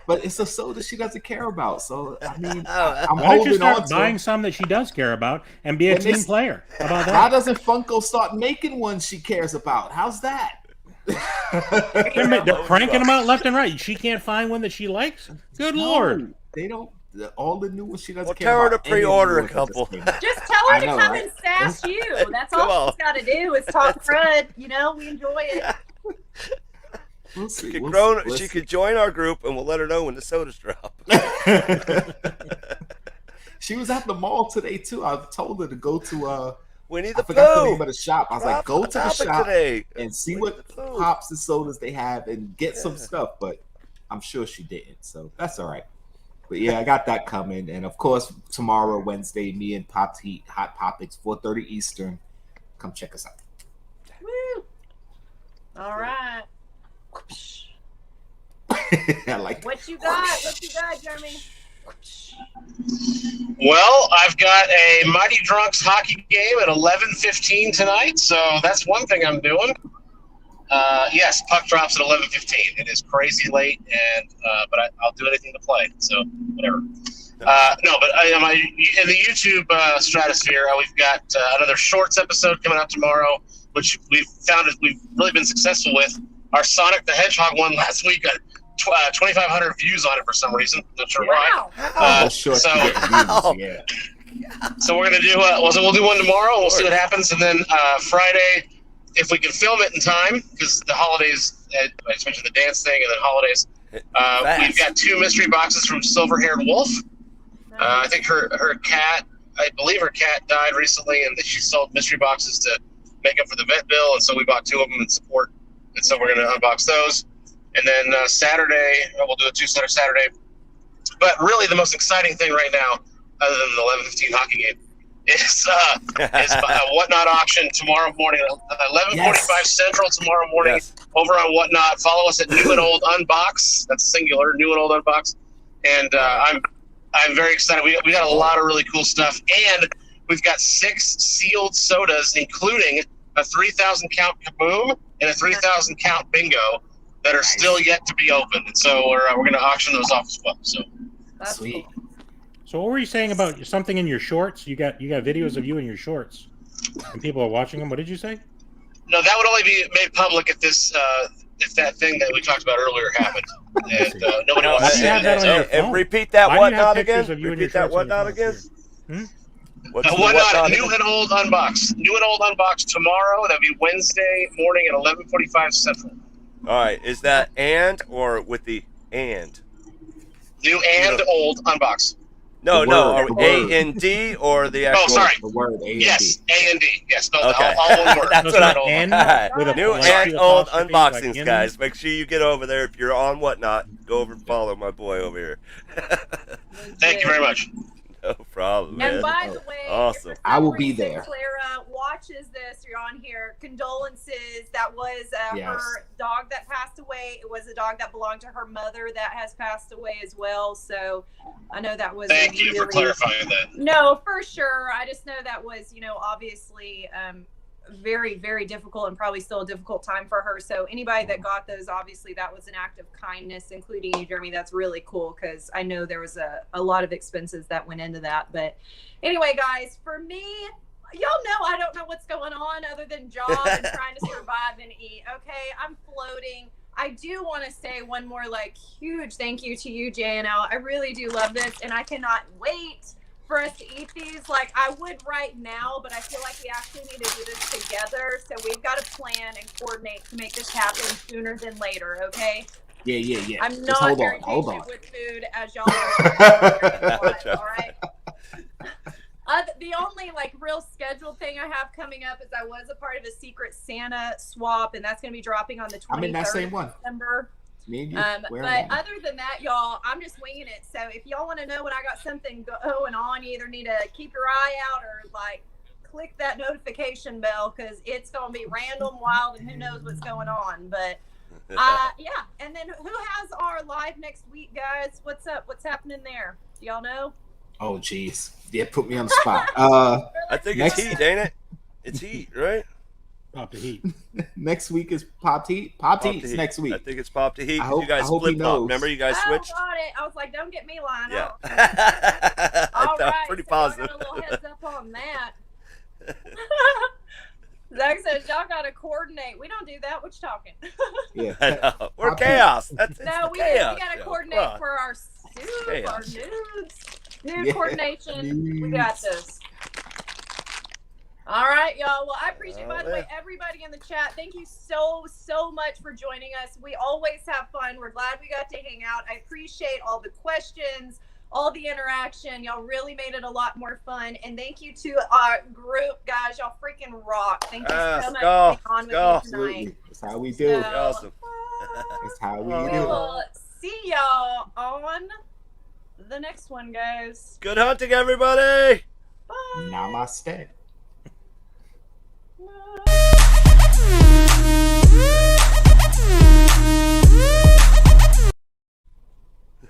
But it's a soda she doesn't care about. So I mean, Why I'm don't you holding start on to buying some that she does care about and be a team player? How about How that? doesn't Funko start making ones she cares about? How's that? They're cranking them out left and right. She can't find one that she likes. Good Lord! They don't. All the new ones she doesn't care tell her about. to pre-order a couple. Just tell her to come and sass you. That's all she's got to do is talk crud. We enjoy it. We'll see. She could join our group, and we'll let her know when the sodas drop. She was at the mall today too. I told her to go to Winnie the I forgot the Pooh. name of the shop. I was like, go to the shop and see Winnie what the Pooh. pops and sodas they have and get some stuff. But I'm sure she didn't, so that's all right. But yeah, I got that coming, and of course tomorrow, Wednesday, me and PopdHeat Hot Topics, 4:30 Eastern. Come check us out. Woo! All right. I like. What you got? Jeremy? Well, I've got a Mighty Drunks hockey game at 11:15 tonight, so that's one thing I'm doing. Yes, puck drops at 11:15. It is crazy late, and but I'll do anything to play. So whatever. No, but in the YouTube stratosphere, we've got another shorts episode coming out tomorrow, which we've found that we've really been successful with. Our Sonic the Hedgehog one last week got 2,500 views on it for some reason. Not sure why. So we're gonna do. We'll do one tomorrow. We'll see what happens, and then Friday, if we can film it in time, because the holidays. I just mentioned the dance thing, and then holidays. We've got 2 mystery boxes from Silver-Haired Wolf. I think her cat. I believe her cat died recently, and she sold mystery boxes to make up for the vet bill, and so we bought 2 of them in support. And so we're going to unbox those. And then Saturday, we'll do a 2-setter Saturday. But really, the most exciting thing right now, other than the 11:15 hockey game, is a Whatnot auction tomorrow morning, 11:45 Central tomorrow morning, over on Whatnot. Follow us at New and Old Unbox. That's singular, New and Old Unbox. And I'm very excited. We got a lot of really cool stuff, and we've got 6 sealed sodas, including a 3,000 count Kaboom and a 3,000 count Bingo that are still yet to be opened. And so we're going to auction those off as well. So That's sweet. cool. So what were you saying about something in your shorts? You got videos of you in your shorts, and people are watching them. What did you say? no, that would only be made public if this if that thing that we talked about earlier happened. And nobody wants to see have that on your phone? And repeat that Why do you have Whatnot pictures again. of you in Repeat your that shorts on your Whatnot phone? again. Hmm? What's the Whatnot, Whatnot New again? and Old Unbox. New and Old Unbox tomorrow. That'll be Wednesday morning at 11:45 Central. All right, is that and or with the and? New and Old Unbox. No, The no, word, are the A word. and D or the actual? Oh, sorry. The word A and Yes, D. A and D. Yes, no, Okay. all one word. That's No, what it's I- not N Alright. with a New like and two old apostrophes, unboxings, like guys. Make sure you get over there. If you're on Whatnot, go over and follow my boy over here. Thank you very much. No problem, man. And by the way, Awesome. if for I some will be reason there. Clara watches this, you're on here. Condolences. That was Yes. her dog that passed away. It was a dog that belonged to her mother that has passed away as well. So I know that was Thank you for really- clarifying that. No, for sure. I just know that was, obviously very, very difficult and probably still a difficult time for her. So anybody that got those, obviously that was an act of kindness, including you, Jeremy. That's really cool because I know there was a lot of expenses that went into that. But anyway, guys, for me, y'all know I don't know what's going on other than job and trying to survive and eat. Okay, I'm floating. I do want to say one more huge thank you to you, JNL. I really do love this, and I cannot wait for us to eat these. I would right now, but I feel like we actually need to do this together. So we've got to plan and coordinate to make this happen sooner than later. Okay. Yeah. I'm Just not hold very on. Hold patient on. with food, as y'all are. All right. The only real scheduled thing I have coming up is I was a part of a Secret Santa swap, and that's going to be dropping on the 23rd I'm in that same of one. December. Me and you. But other than that, y'all, I'm just winging it. So if y'all want to know when I got something going on, you either need to keep your eye out or click that notification bell because it's going to be random, wild, and who knows what's going on. But yeah. And then who has our live next week, guys? What's up? What's happening there? Do y'all know? Oh, jeez. Yeah, put me on the spot. I think Next- it's Heat, ain't it? It's Heat, right? PopdHeat. Next week is PopdHeat. PopdHeat's PopdHeat. next week. I think it's PopdHeat. I hope- You guys I hope he split flop. knows. Remember, you guys switched? Got it. I was like, don't get me lying. Yeah. All I'm right. pretty so positive. I got a little heads up on that. Zach says y'all got to coordinate. We don't do that. What you talking? Yeah. I know. We're PopdHeat. chaos. That's No, we chaos got to show. coordinate Come on. for our soup, our Chaos. nudes. Nude Yeah, coordination. We got this. All right, y'all. Well, I appreciate, by the way, everybody in the chat. Thank you so much for joining us. We always have fun. We're glad we got to hang out. I appreciate all the questions, all the interaction. Y'all really made it a lot more fun. And thank you to our group, guys. Y'all freaking rock. Thank you so much for being on with me tonight. Absolutely. That's how we do. So, Awesome. That's how we Oh. we do. will see y'all on the next one, guys. Good hunting, everybody. Bye. Namaste.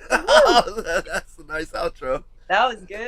That's a nice outro. That was good.